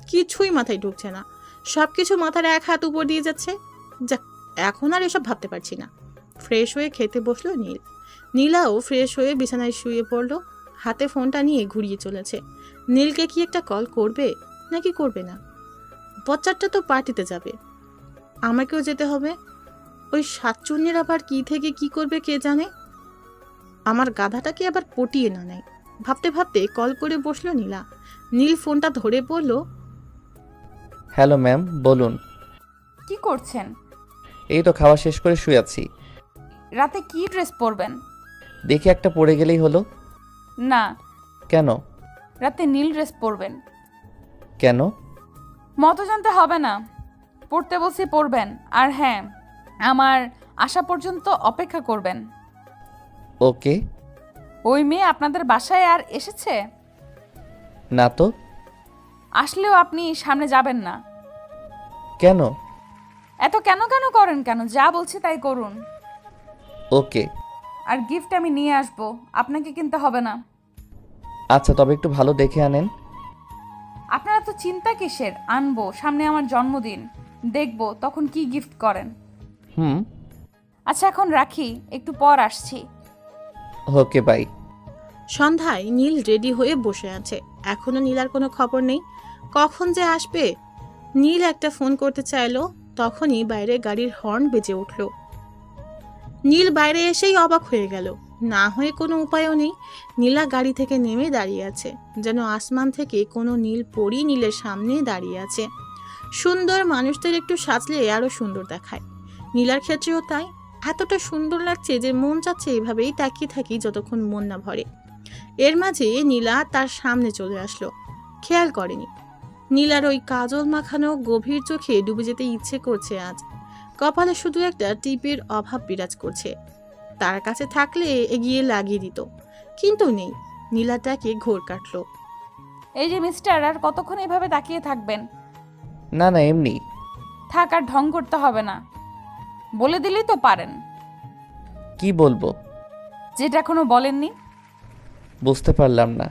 S3: কিছুই মাথায় ঢুকছে না। সবকিছু মাথার এক হাত উপর দিয়ে যাচ্ছে। যাক, এখন আর এসব ভাবতে পারছি না। ফ্রেশ হয়ে খেতে বসলো নীল। নীলাও ফ্রেশ হয়ে বিছানায় শুয়ে পড়লো। হাতে ফোনটা নিয়ে ঘুরিয়ে চলেছে। নীলকে কি একটা কল করবে নাকি করবে না? বচ্চাটা তো পার্টিতে যাবে, আমাকেও যেতে হবে। ওই সাতচুন্নির আবার কি থেকে কি করবে কে জানে। আমার গাধাটাকে আবার পটিয়ে না নেয়। ভাবতে ভাবতে কল করে বসলো নীলা। নীল ফোনটা ধরে বলল,
S2: হ্যালো ম্যাম, বলুন।
S1: কি করছেন?
S2: এই তো খাওয়া শেষ করে শুয়ে আছি।
S1: রাতে কি ড্রেস পরবেন?
S2: দেখি একটা পরে গেলেই হলো।
S1: না,
S2: কেন?
S1: রাতে নীল ড্রেস পরবেন।
S2: কেন?
S1: মতো জানতে হবে না, পড়তে বলছি পড়বেন। আর হ্যাঁ, আমার আসা পর্যন্ত অপেক্ষা করবেন।
S2: ওকে।
S1: ওই মেয়ে আপনাদের বাসায় আর এসেছে?
S2: না তো।
S1: আসলেও আপনি সামনে যাবেন না।
S2: কেন?
S1: এত কেন কেন করেন কেন? যা বলছি তাই করুন।
S2: ওকে।
S1: আর গিফট আমি নিয়ে আসবো, আপনাকে কিনতে হবে না।
S2: আচ্ছা, তবে একটু ভালো দেখে আনেন।
S1: আপনারা তো চিন্তা কিসের? আনবো, সামনে আমার জন্মদিন, দেখবো তখন কি গিফট করেন।
S2: হুম।
S1: আচ্ছা এখন রাখি, একটু পর আসছি।
S2: ওকে, বাই।
S3: সন্ধ্যায় নীল রেডি হয়ে বসে আছে। এখনো নীলার কোনো খবর নেই। কখন যে আসবে? নীল একটা ফোন করতে চাইলো, তখনই বাইরে গাড়ির হর্ন বেজে উঠল। নীল বাইরে এসেই অবাক হয়ে গেল। না হয়ে কোনো উপায়ও নেই। নীলা গাড়ি থেকে নেমে দাঁড়িয়ে আছে, যেন আসমান থেকে কোনো নীল পরী নীলের সামনে দাঁড়িয়ে আছে। সুন্দর মানুষদের একটু সাজলে আরো সুন্দর দেখায়। নীলার ক্ষেত্রেও তাই। এতটা সুন্দর লাগছে যে মন চাচ্ছে এভাবেই তাকিয়ে থাকি যতক্ষণ মন না ভরে। এর মাঝে নীলা তার সামনে চলে আসলো। খেয়াল করেনি নীলার ওই কাজল মাখানো গভীর চোখে ডুবে যেতে ইচ্ছে করছে আজ। কপালে শুধু একটা টিপের অভাব বিরাজ করছে। তার কাছে থাকলে এগিয়ে লাগিয়ে দিত, কিন্তু নেই। নীলাটাকে ঘোর কাটলো।
S1: এই যে মিস্টার, আর কতক্ষণ এভাবে তাকিয়ে থাকবেন?
S2: না না, এমনি।
S1: থাক, আর ঢং করতে হবে না। বলে দিলেই তো পারেন।
S2: কি বলবো?
S1: যেটা এখনো বলেননি।
S2: বুঝতে পারলাম না।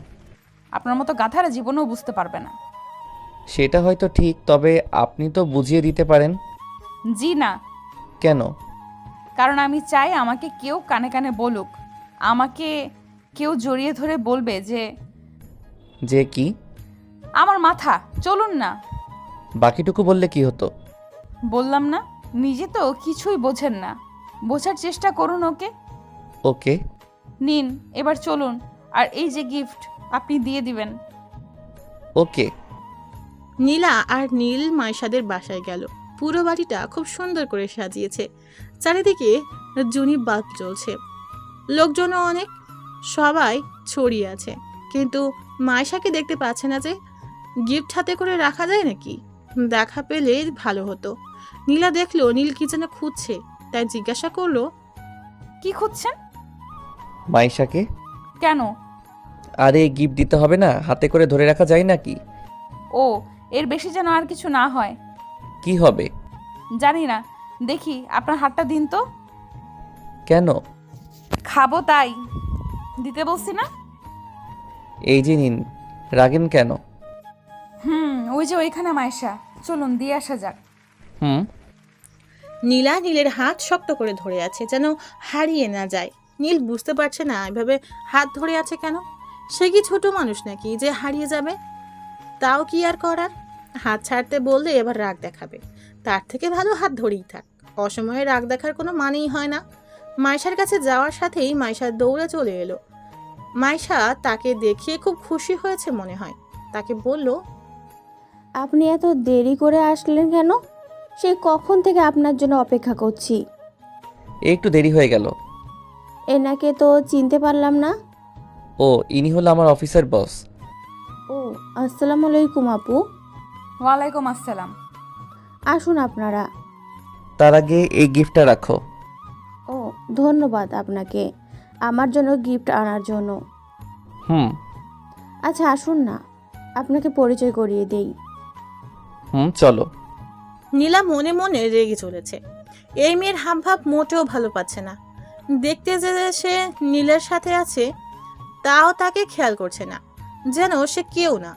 S1: আপনার মতো গাধারা জীবনেও বুঝতে পারবে না।
S2: সেটা হয়তো ঠিক, তবে আপনি তো বুঝিয়ে দিতে পারেন।
S1: জি না।
S2: কেন?
S1: কারণ আমি চাই আমাকে কেউ কানে কানে বলুক, আমাকে কেউ জড়িয়ে ধরে বলবে যে
S2: যে কি?
S1: আমার মাথা। চলুন না।
S2: বাকিটুকু বললে কি হতো?
S1: বললাম না, নিজে তো কিছুই বোঝেন না। বোঝার চেষ্টা করুন ওকে।
S2: ওকে।
S1: নিন, এবার চলুন। আর এই যে গিফট আপনি দিয়ে দিবেন।
S2: ওকে।
S3: নীলা আর নীল মাইশাদের বাসায় গেল। পুরো বাড়িটা খুব সুন্দর করে সাজিয়েছে। চারিদিকে জুনি বাল্ব জ্বলছে, লোকজনও অনেক, সবাই ছড়িয়ে আছে। কিন্তু মাইশাকে দেখতে পাচ্ছে না যে। গিফট হাতে করে রাখা যায় নাকি? দেখা পেলে ভালো হতো। নীলা দেখলো নীল কি যেন খুঁজছে, তাই জিজ্ঞাসা করলো,
S1: কি খুঁজছেন?
S2: মাইশাকে।
S1: কেন?
S2: আরে গিফট দিতে হবে না, হাতে করে ধরে রাখা যায় নাকি?
S1: ও, এর বেশি যেন আর কিছু না হয়।
S2: কি হবে?
S1: জানি না। দেখি আপনার হাতটা দিন তো।
S2: কেন?
S1: খাবো তাই। দিতে বলছি না?
S2: এই যে নিন। রাগেন কেন?
S1: ওই যে ওইখানে মাইশা, চলুন দিয়ে আসা যাক।
S2: হুম।
S3: নীলা নীলের হাত শক্ত করে ধরে আছে, যেন হারিয়ে না যায়। নীল বুঝতে পারছে না এভাবে হাত ধরে আছে কেন। সে কি ছোট মানুষ নাকি যে হারিয়ে যাবে? তাও কি আর করার? হাত ছাড়তে বললে এবার রাগ দেখাবে। তার থেকে ভালো হাত ধরেই থাক। অসময়ে রাগ দেখার কোনো মানেই হয় না। মাইশার কাছে যাওয়ার সাথেই মাইশা দৌড়ে চলে এলো। মাইশা তাকে দেখিয়ে খুব খুশি হয়েছে মনে হয়। তাকে বলল,
S8: আপনি এত দেরি করে আসলেন কেন? সেই কখন থেকে আপনার জন্য অপেক্ষা করছি।
S2: একটু দেরি হয়ে গেল।
S8: এনাকে তো চিনতে পারলাম না।
S2: ও, ইনি হলো আমার অফিসের বস।
S8: ও, আসসালামু আলাইকুম আপু।
S1: ওয়ালাইকুম আসসালাম।
S8: আসুন আপনারা।
S2: তার আগে এই গিফটটা রাখো।
S8: ও, ধন্যবাদ আপনাকে আমার জন্য গিফট আনার জন্য।
S2: হুম।
S8: আচ্ছা আসুন না, আপনাকে পরিচয় করিয়ে দেই।
S2: চলো।
S3: নীলা মনে মনে রেগে চলেছে। এই মেয়ের হাবভাব মোটেও ভালো পাচ্ছে না। দেখতে যে সে নীলের সাথে আছে, তাও তাকে খেয়াল করছে না, যেন সে কেউ না।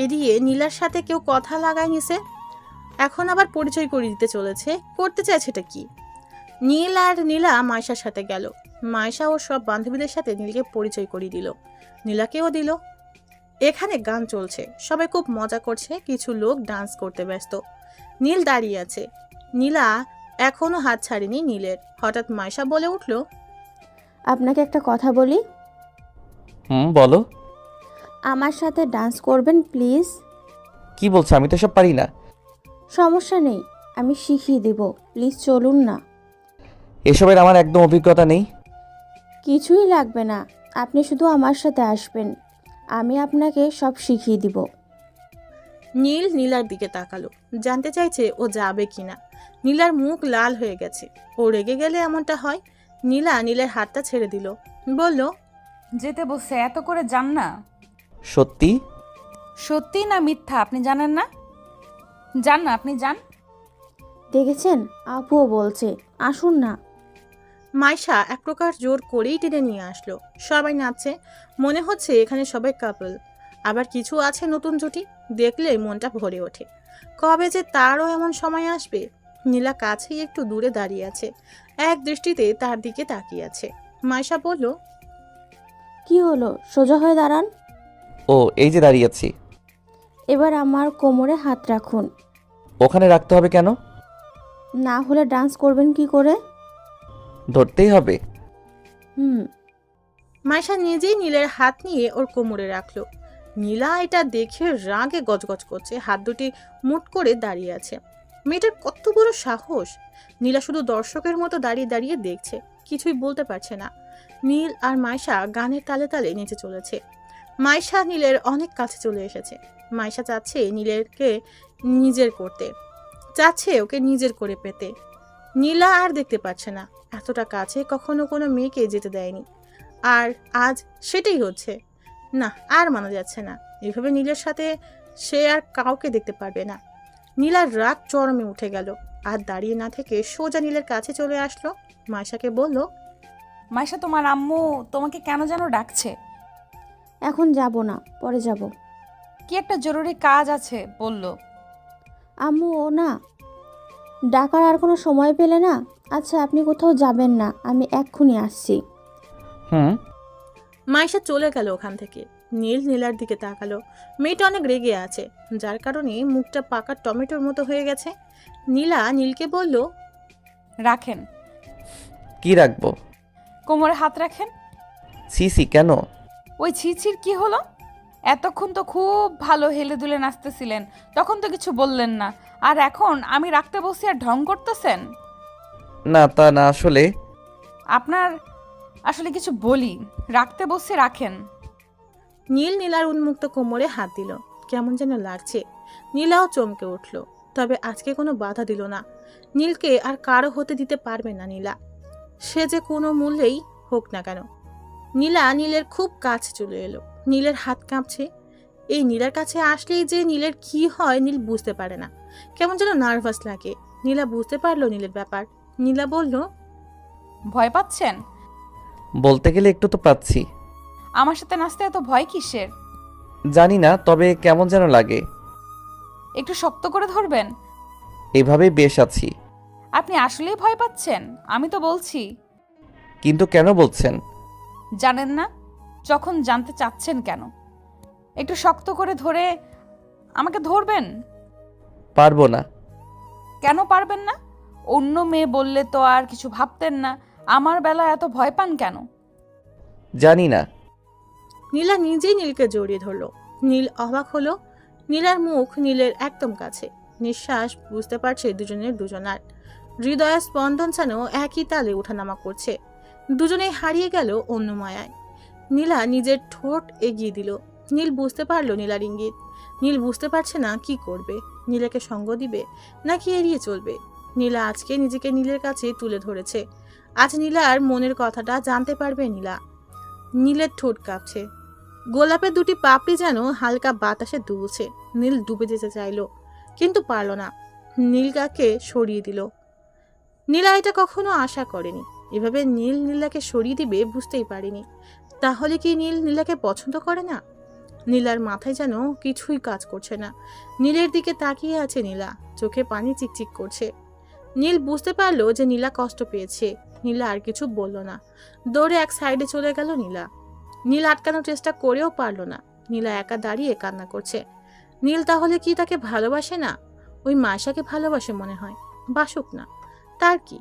S3: এদিকে নীলার সাথে কেউ কথা লাগায় নিছে, এখন আবার পরিচয় করিয়ে দিতে চলেছে। করতে চাইছে এটা কি? নীল আর নীলা মাইশার সাথে গেল। মাইশা ও সব বান্ধবীদের সাথে নীলকে পরিচয় করিয়ে দিল, নীলাকেও দিল। এখানে গান চলছে, সবাই খুব মজা করছে, কিছু লোক ডান্স করতে ব্যস্ত। নীল দাঁড়িয়ে আছে। নীলা এখনো হাত ছাড়েনি নীলের। হঠাৎ মাইশা বলে উঠল,
S8: আপনাকে একটা কথা বলি।
S2: বলো।
S8: আমার সাথে ডান্স করবেন প্লিজ?
S2: কি বলছো? আমি তো সব পারি না।
S8: সমস্যা নেই, আমি শিখিয়ে দেব, প্লিজ চলুন না।
S2: এসবের আমার একদম অভিজ্ঞতা নেই।
S8: কিছুই লাগবে না, আপনি শুধু আমার সাথে আসবেন, আমি আপনাকে সব শিখিয়ে দিব।
S3: নীল নীলার দিকে তাকালো, জানতে চাইছে ও যাবে কিনা। নীলার মুখ লাল হয়ে গেছে। ও রেগে গেলে এমনটা হয়। নীলা নীলের হাতটা ছেড়ে দিল, বলল,
S1: যেতে বসে এত করে যান না।
S2: সত্যি?
S1: সত্যি না মিথ্যা আপনি জানেন না? যান না, আপনি যান।
S8: দেখেছেন, আপুও বলছে আসুন না।
S3: মাইশা এক প্রকার জোর করেই টেনে নিয়ে আসলো। সবাই নাচছে, মনে হচ্ছে এখানে সবাই কাপল। আবার কিছু আছে নতুন জুটি, দেখলে মনটা ভরে ওঠে। কবে যে তারও এমন সময় আসবে। নীলা কাছেই একটু দূরে দাঁড়িয়ে আছে, এক দৃষ্টিতে তার দিকে তাকিয়ে আছে। মাইশা বলল,
S8: কি হলো, সোজা হয়ে দাঁড়ান।
S2: ও, এই যে দাঁড়িয়ে আছি।
S8: এবার আমার কোমরে হাত রাখুন।
S2: ওখানে রাখতে হবে কেন?
S8: না হলে ডান্স করবেন কি করে?
S2: ধরতেই হবে।
S3: মাইশা নিজেই নীলের হাত নিয়ে ওর কোমরে রাখলো। নীলা এটা দেখে রাগে গজগজ করছে, হাত দুটি মুট করে দাঁড়িয়ে আছে। মেয়েটার কত বড় সাহস! নীলা শুধু দর্শকের মতো দাঁড়িয়ে দাঁড়িয়ে দেখছে, কিছুই বলতে পারছে না। নীল আর মাইশা গানের তালে তালে নেচে চলেছে। মাইশা নীলের অনেক কাছে চলে এসেছে। মাইশা চাচ্ছে নীলেরকে নিজের করতে, চাচ্ছে ওকে নিজের করে পেতে। নীলা আর দেখতে পাচ্ছে না, এতটা কাছে কখনো কোনো মেয়েকে যেতে দেয়নি, আর আজ সেটাই হচ্ছে। না, আর মানা যাচ্ছে না। এভাবে নীলের সাথে সে আর কাউকে দেখতে পারবে না। নীলার রাগ চরমে উঠে গেল, আর দাঁড়িয়ে না থেকে সোজা নীলের কাছে চলে আসলো। মাইশাকে বলল,
S1: মাইশা, তোমার আম্মু তোমাকে কেন যেন ডাকছে।
S8: এখন যাব না, পরে যাব।
S1: কি একটা জরুরি কাজ আছে বলল।
S8: আম্মু ও না, ডাকার আর কোনো সময় পেলে না? আচ্ছা, আপনি কোথাও যাবেন না, আমি এক্ষুনি আসছি।
S2: হুম।
S3: মাইশা চলে গেল ওখান থেকে। নীল নীলার দিকে তাকালো। মেয়েটা অনেক রেগে আছে, যার কারণে মুখটা পাকা টমেটোর মতো হয়ে গেছে। নীলা নীলকে বলল,
S1: রাখেন।
S2: কি রাখবো?
S1: কোমরে হাত রাখেন।
S2: সিসি কেন?
S1: ওই ছিছির কি হলো? এতক্ষণ তো খুব ভালো হেলে দুলে নাচতেছিলেন, তখন তো কিছু বললেন না, আর এখন আমি রাখতে বসি আর ঢং করতেছেন।
S2: না তা না, আসলে
S1: আপনার আসলে কিছু বলি, রাখতে বসি রাখেন।
S3: নীল নীলার উন্মুক্ত কোমরে হাত দিল। কেমন যেন লাগছে। নীলাও চমকে উঠল, তবে আজকে কোনো বাধা দিল না। নীলকে আর কারো হতে দিতে পারবে না নীলা, সে যে কোনো মূল্যেই হোক না কেন। নীলা নীলের খুব কাছে চলে এলো। নীলের হাত কাঁপছে। এই নীলার কাছে আসলেই যে নীলের কি হয় নীল বুঝতে পারে না, কেমন যেন নার্ভাস লাগে। নীলা বুঝতে পারলো নীলের ব্যাপার। নীলা বলল,
S1: ভয় পাচ্ছেন?
S2: বলতে গেলে একটু তো পাচ্ছি।
S1: আমার সাথে নাচতে এত ভয় কিসের?
S2: জানি না, তবে কেমন যেন লাগে।
S1: একটু শক্ত করে ধরবেন।
S2: এভাবেই বেশ আছি।
S1: আপনি আসলেই ভয় পাচ্ছেন? আমি তো বলছি।
S2: কিন্তু কেন বলছেন?
S1: জানেন না? যখন জানতে চাচ্ছেন কেন? একটু শক্ত করে ধরে আমাকে ধরবেন।
S2: পারবো না।
S1: কেন পারবেন না? অন্য মেয়ে বললে তো আর কিছু ভাবতেন না, আমার বেলা এত ভয় পান কেন?
S2: জানি না।
S3: নীলা নিজেই নীলকে জড়িয়ে ধরলো। নীল অবাক হলো। নীলার মুখ নীলের একদম কাছে। নিঃশ্বাস বুঝতে পারছে দুজনের দুজনার। হৃদয়ের স্পন্দন যেন একই তালে ওঠানামা করছে। দুজনেই হারিয়ে গেল অন্য মায়ায়। নীলা নিজের ঠোঁট এগিয়ে দিল। নীল বুঝতে পারলো নীলার ইঙ্গিত। নীল বুঝতে পারছে না কি করবে। নীলাকে সঙ্গ দিবে নাকি এড়িয়ে চলবে। নীলা আজকে নিজেকে নীলের কাছে তুলে ধরেছে। আজ নীলার মনের কথাটা জানতে পারবে নীলা। নীলের ঠোঁট কাঁপছে। গোলাপের দুটি পাপড়ি যেন হালকা বাতাসে দুলছে। নীল ডুবে যেতে চাইলো, কিন্তু পারল না। নীলকে সরিয়ে দিল। নীলা এটা কখনো আশা করেনি। এভাবে নীল নীলাকে সরিয়ে দিবে বুঝতেই পারেনি। তাহলে কি নীল নীলাকে পছন্দ করে না? নীলার মাথায় যেন কিছুই কাজ করছে না। নীলের দিকে তাকিয়ে আছে নীলা, চোখে পানি চিকচিক করছে। নীল বুঝতে পারলো যে নীলা কষ্ট পেয়েছে। নীলা আর কিছু বলল না, দৌড়ে এক সাইডে চলে গেল নীলা। নীল আটকানোর চেষ্টা করেও পারল না। নীলা একা দাঁড়িয়ে কান্না করছে। নীল তাহলে কি তাকে ভালোবাসে না? ওই মাইশাকে ভালোবাসে মনে হয়। বাসুক না, তার কি?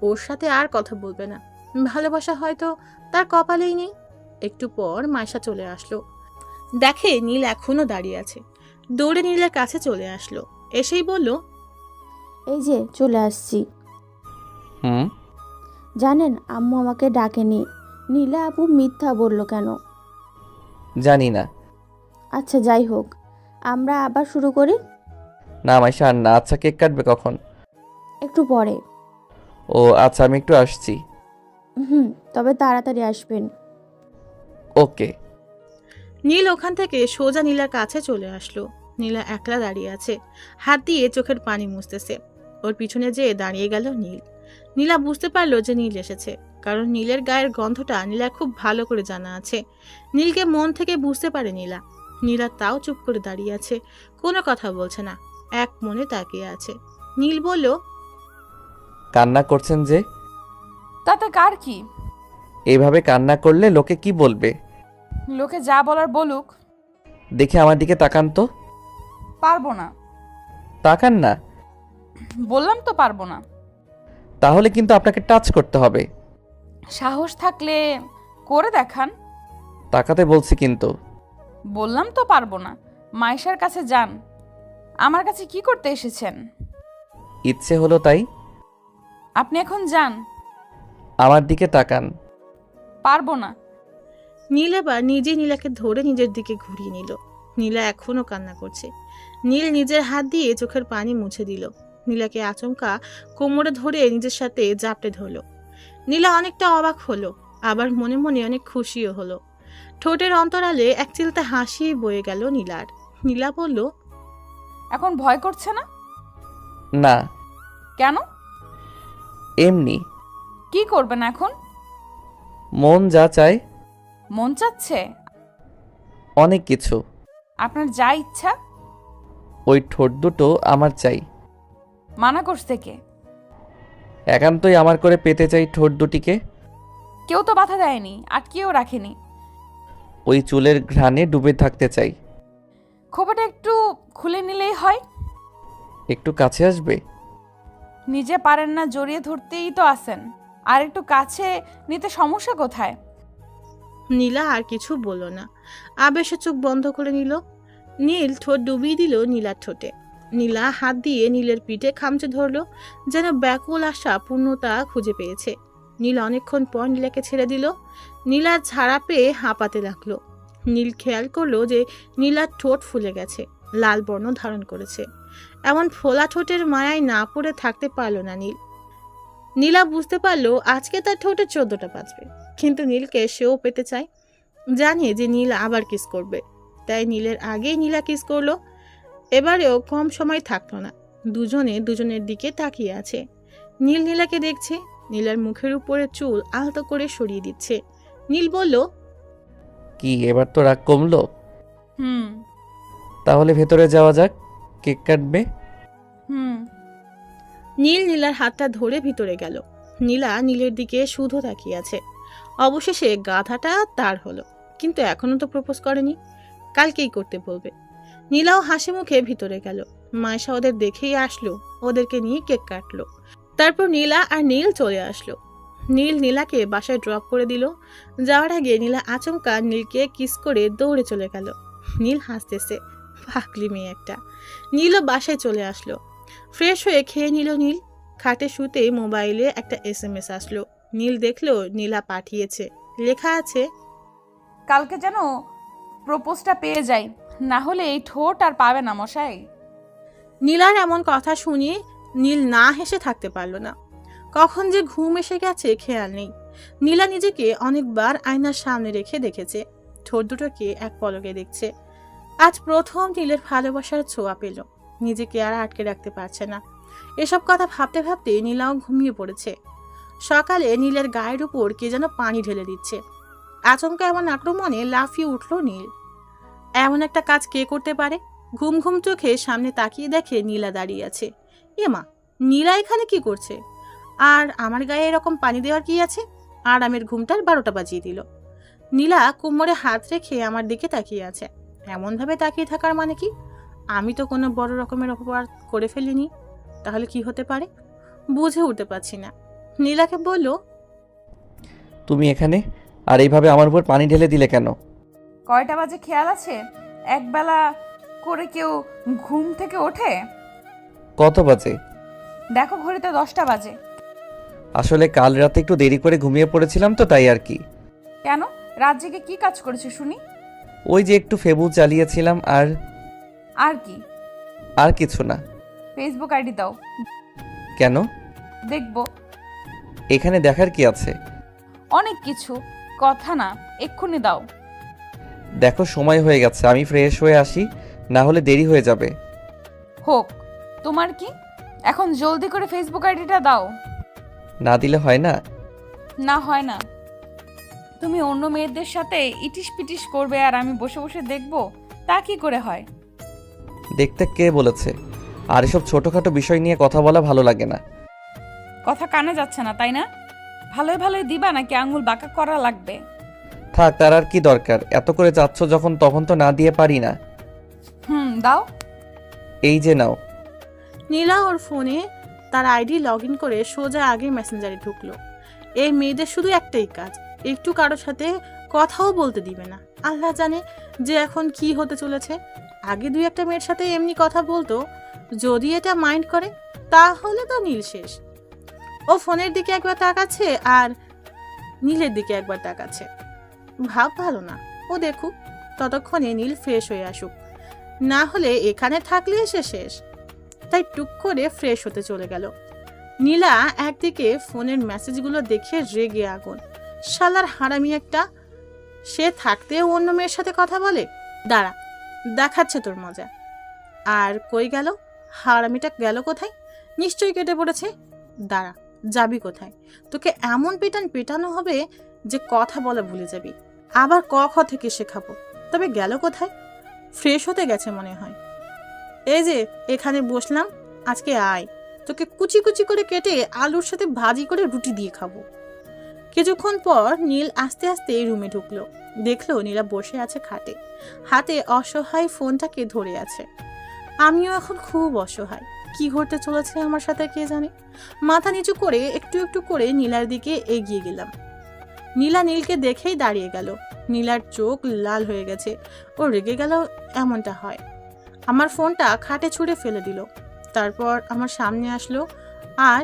S3: ওর সাথে আর কথা বলবে না। ভালোবাসা হয়তো তার কপালেই নেই। একটু পর মাইশা চলে আসলো। দেখে নীল এখনো দাঁড়িয়ে আছে। দৌড়ে নীলের কাছে চলে আসলো। এসেই বলল,
S8: এই যে চলে আসছি।
S2: হুম।
S8: জানেন, আম্মু আমাকে ডাকেনি। নীলা আপু মিথ্যা বলল কেন?
S2: জানি না।
S8: আচ্ছা, যাই হোক, আমরা আবার শুরু করি।
S2: না মাইশা, আর না। আচ্ছা, কেক কাটবে কখন?
S8: একটু পরে।
S2: ও আচ্ছা, আমি একটু আসছি।
S8: হুম, তবে তাড়াতাড়ি আসবেন।
S2: ওকে।
S3: নীল ওখান থেকে সোজা নীলার কাছে চলে আসলো। নীলা একলা দাঁড়িয়ে আছে, হাত দিয়ে চোখের পানি মুছতেছে। ওর পিছনে যেয়ে দাঁড়িয়ে গেল নীল। নীলা বুঝতে পারলো যে নীল এসেছে, কারণ নীলের গায়ের গন্ধটা নীলার খুব ভালো করে জানা আছে। নীলকে মন থেকে বুঝতে পারে নীলা। নীলা তাও চুপ করে দাঁড়িয়ে আছে, কোনো কথা বলছে না, এক মনে তাকিয়ে আছে। নীল বলল,
S2: কান্না করছেন যে?
S1: তাতে কার কি?
S2: এইভাবে কান্না করলে লোকে কি বলবে?
S1: লোকে যা বলার বলুক।
S2: দেখে আমার দিকে তাকান তো।
S1: পারবো না।
S2: তাকান না।
S1: বললাম তো পারবো না।
S2: তাহলে কিন্তু আপনাকে টাচ করতে হবে।
S1: সাহস থাকলে করে দেখান।
S2: তাকাতে বলছি কিন্তু।
S1: বললাম তো পারবো না। মাইশার কাছে যান। আমার কাছে কি করতে এসেছেন?
S2: ইচ্ছে হলো তাই।
S1: আপনি এখন যান।
S2: আমার দিকে তাকান।
S1: পারবো না।
S3: নীল এবার নিজেই নীলাকে ধরে নিজের দিকে ঘুরিয়ে নিল। নীলা এখনো কান্না করছে। নীল নিজের হাত দিয়ে চোখের পানি মুছে দিল। নীলাকে আচমকা কোমরে ধরে নিজের সাথে জাপটে ধরল। নীলা অনেকটা অবাক হলো, আবার মনে মনে অনেক খুশিও হলো। ঠোঁটের অন্তরালে এক চিলতে হাসি বয়ে গেল নীলার। নীলা বলল,
S1: এখন ভয় করছে না?
S2: না,
S1: কেন?
S2: এমনি।
S1: কি করবেন এখন?
S2: মন যা চায়।
S1: মন চাচ্ছে?
S2: অনেক কিছু।
S1: আপনার যা ইচ্ছা।
S2: ওই ঠোঁট দুটো আমার চাই।
S1: মানা করছে কে?
S2: একান্তই আমার করে পেতে চাই ঠোঁট দুটিকে।
S1: কেউ তো বাধা দেয়নি, আটকেও রাখেনি।
S2: ওই চুলের ঘ্রাণে ডুবে থাকতে চাই।
S1: খোপাটা একটু খুলে নিলেই হয়।
S2: একটু কাছে আসবে?
S1: নিজে পারেন না, জড়িয়ে ধরতেই তো আসেন। আর একটু কাছে নিতে সমস্যা কোথায়?
S3: নীলা আর কিছু বলল না, আবেশে চোখ বন্ধ করে নিল। নীল ঠোঁট ডুবিয়ে দিল নীলার ঠোঁটে। নীলা হাত দিয়ে নীলের পিঠে খামচে ধরল, যেন ব্যাকুল আশা পূর্ণতা খুঁজে পেয়েছে। নীল অনেকক্ষণ পর নীলাকে ছেড়ে দিল। নীলার ছাড়া পেয়ে হাঁপাতে লাগলো। নীল খেয়াল করলো যে নীলার ঠোঁট ফুলে গেছে, লাল বর্ণ ধারণ করেছে। এমন ফোলা ঠোঁটের মায়ায় না পড়ে থাকতে পারল না নীল। নীলা বুঝতে পারলো আজকে তার ঠোঁটে 14টা বাজবে, কিন্তু নীলকে সেও পেতে চায়। জানে যে নীল আবার কিস করবে, তাই নীলের আগেই নীলা কিস করলো। এবারেও কম সময় থাকলো না, দুজনে দুজনের দিকে তাকিয়ে আছে। নীল নীলাকে দেখছে, নীলার মুখের উপরে চুল আলতো করে সরিয়ে দিচ্ছে। নীল বলল,
S2: কি এবার তো রাগ কমলো?
S1: হুম।
S2: তাহলে ভেতরে যাওয়া যাক। কেক কাটবে?
S1: হুম।
S3: নীল নীলার হাতটা ধরে ভিতরে গেল। নীলা নীলের দিকে শুধু তাকিয়ে আছে। অবশেষে গাধাটা তার হলো, কিন্তু এখনো তো প্রপোজ করেনি, কালকেই করতে বলবে। নীলাও হাসি মুখে ভিতরে গেল। মায়েশা ওদের দেখেই আসলো, ওদেরকে নিয়ে কেক কাটলো। তারপর নীলা আর নীল চলে আসলো। নীল নীলাকে বাসায় ড্রপ করে দিল। যাওয়ার আগে নীলা আচমকা নীলকে কিস করে দৌড়ে চলে গেল। নীল হাসতেছে, পাগলি মেয়ে একটা। নীলও বাসায় চলে আসলো। ফ্রেশ হয়ে খেয়ে নিল নীল। খাটে শুতে মোবাইলে একটা SMS আসলো। নীল দেখলো নীলা পাঠিয়েছে, লেখা আছে,
S1: কালকে যেন প্রপোজটা পেয়ে যাই, না হলে এই ঠোঁট আর পাবে না মশাই।
S3: নীলার এমন কথা শুনিয়ে নীল না হেসে থাকতে পারল না। কখন যে ঘুম এসে গেছে খেয়াল নেই। নীলা নিজেকে অনেকবার আয়নার সামনে রেখে দেখেছে, ঠোঁট দুটোকে এক পলকে দেখছে। আজ প্রথম নীলের ভালোবাসার ছোঁয়া পেল। নিজেকে আর আটকে রাখতে পারছে না। এসব কথা ভাবতে ভাবতে নীলাও ঘুমিয়ে পড়েছে। সকালে নীলের গায়ের উপর কে যেন পানি ঢেলে দিচ্ছে। আচমকা এমন আক্রমণে লাফিয়ে উঠল নীল। এমন একটা কাজ কে করতে পারে? ঘুম ঘুম চোখে সামনে তাকিয়ে দেখে নীলা দাঁড়িয়ে আছে। এমা, নীলা এখানে কি করছে? আর আমার গায়ে এরকম পানি দেওয়ার কি আছে? আরামের ঘুমটার 12টা বাজিয়ে দিল। নীলা কোমরে হাত রেখে আমার দিকে তাকিয়ে আছে। এমনভাবে তাকিয়ে থাকার মানে কি? আমি তো কোনো বড় রকমের অপরাধ করে ফেলিনি, তাহলে কি হতে পারে? বুঝে উঠতে পারছি না। নীলাকে বলল,
S2: তুমি এখানে আর এইভাবে আমার উপর পানি ঢেলে দিলে কেন?
S1: কয়টা বাজে খেয়াল আছে? একবেলা করে কেউ ঘুম থেকে ওঠে?
S2: কত বাজে?
S1: দেখো ঘড়িতে 10টা বাজে।
S2: আসলে কাল রাতে একটু দেরি করে ঘুমিয়ে পড়েছিলাম তো, তাই আর কি।
S1: কেন? রাত জেগে কি কাজ করেছো শুনি?
S2: ওই যে একটু ফেবু চালিয়েছিলাম।
S1: আর কি?
S2: আর কিছু না।
S1: ফেসবুক আইডি দাও।
S2: কেন?
S1: দেখবো।
S2: এখানে দেখার কি আছে?
S1: অনেক কিছু, কথা না, এক্ষুনি দাও।
S2: দেখো সময় হয়ে গেছে, আমি ফ্রেশ হয়ে আসি, না হলে দেরি হয়ে যাবে।
S1: হোক, তোমার কি? এখন জলদি করে ফেসবুক আইডিটা দাও।
S2: না দিলে হয় না?
S1: না হয় না। তুমি অন্য মেয়েদের সাথে ইটিস পিটিস করবে আর আমি বসে বসে দেখবো, তা কি করে হয়?
S2: দেখতে কে বলেছে? আর এসব ছোটখাটো বিষয় নিয়ে কথা বলা ভালো লাগে না।
S1: কথা কানে যাচ্ছে না তাই না? ভালোই ভালোই দিবা নাকি আঙুল বাঁকা করা লাগবে?
S2: থাক, তার আর কি দরকার? এত করে চাচ্ছ যখন, তখন তো না দিয়ে পারি না।
S1: দাও।
S2: এই যে নাও।
S3: নীলা ওর ফোনে তার আইডি লগ ইন করে সোজা আগে মেসেঞ্জারে ঢুকলো। এই মেয়েদের শুধু একটাই কাজ, একটু কারোর সাথে কথাও বলতে দিবে না। আল্লাহ জানে যে এখন কি হতে চলেছে। আগে 2-1 মেয়ের সাথে এমনি কথা বলতো, যদি এটা মাইন্ড করে তাহলে তো নীল শেষ। ও ফোনের দিকে একবার তাকাচ্ছে আর নীলের দিকে একবার তাকাচ্ছে। ভাব ভালো না, ও দেখুক, ততক্ষণে নীল ফ্রেশ হয়ে আসুক, না হলে এখানে থাকলে সে শেষ। তাই টুক করে ফ্রেশ হতে চলে গেল। নীলা একদিকে ফোনের মেসেজগুলো দেখে রেগে আগুন। শালার হারামি একটা, সে থাকতেও অন্য মেয়ের সাথে কথা বলে। দাঁড়া, দেখাচ্ছে তোর মজা। আর কই গেল হারামিটা? গেল কোথায়? নিশ্চয়ই কেটে পড়েছে। দাঁড়া, যাবি কোথায়? তোকে এমন পেটানো হবে যে কথা বলা ভুলে যাবি। আবার ক খ থেকে শেখাবো। তবে গেল কোথায়? ফ্রেশ হতে গেছে মনে হয়। এই যে এখানে বসলাম, আজকে আয়, তোকে কুচি কুচি করে কেটে আলুর সাথে ভাজি করে রুটি দিয়ে খাবো। কিছুক্ষণ পর নীল আস্তে আস্তে রুমে ঢুকলো। দেখলো নীলা বসে আছে খাটে, হাতে অসহায় ফোনটাকে ধরে আছে। আমিও এখন খুব অসহায়। কি ঘটতে চলেছে আমার সাথে কে জানে। মাথা নিচু করে একটু একটু করে নীলার দিকে এগিয়ে গেলাম। নীলা নীলকে দেখেই দাঁড়িয়ে গেল। নীলার চোখ লাল হয়ে গেছে। ও রেগে গেল, এমনটা হয়। আমার ফোনটা খাটে ছুঁড়ে ফেলে দিল। তারপর আমার সামনে আসলো আর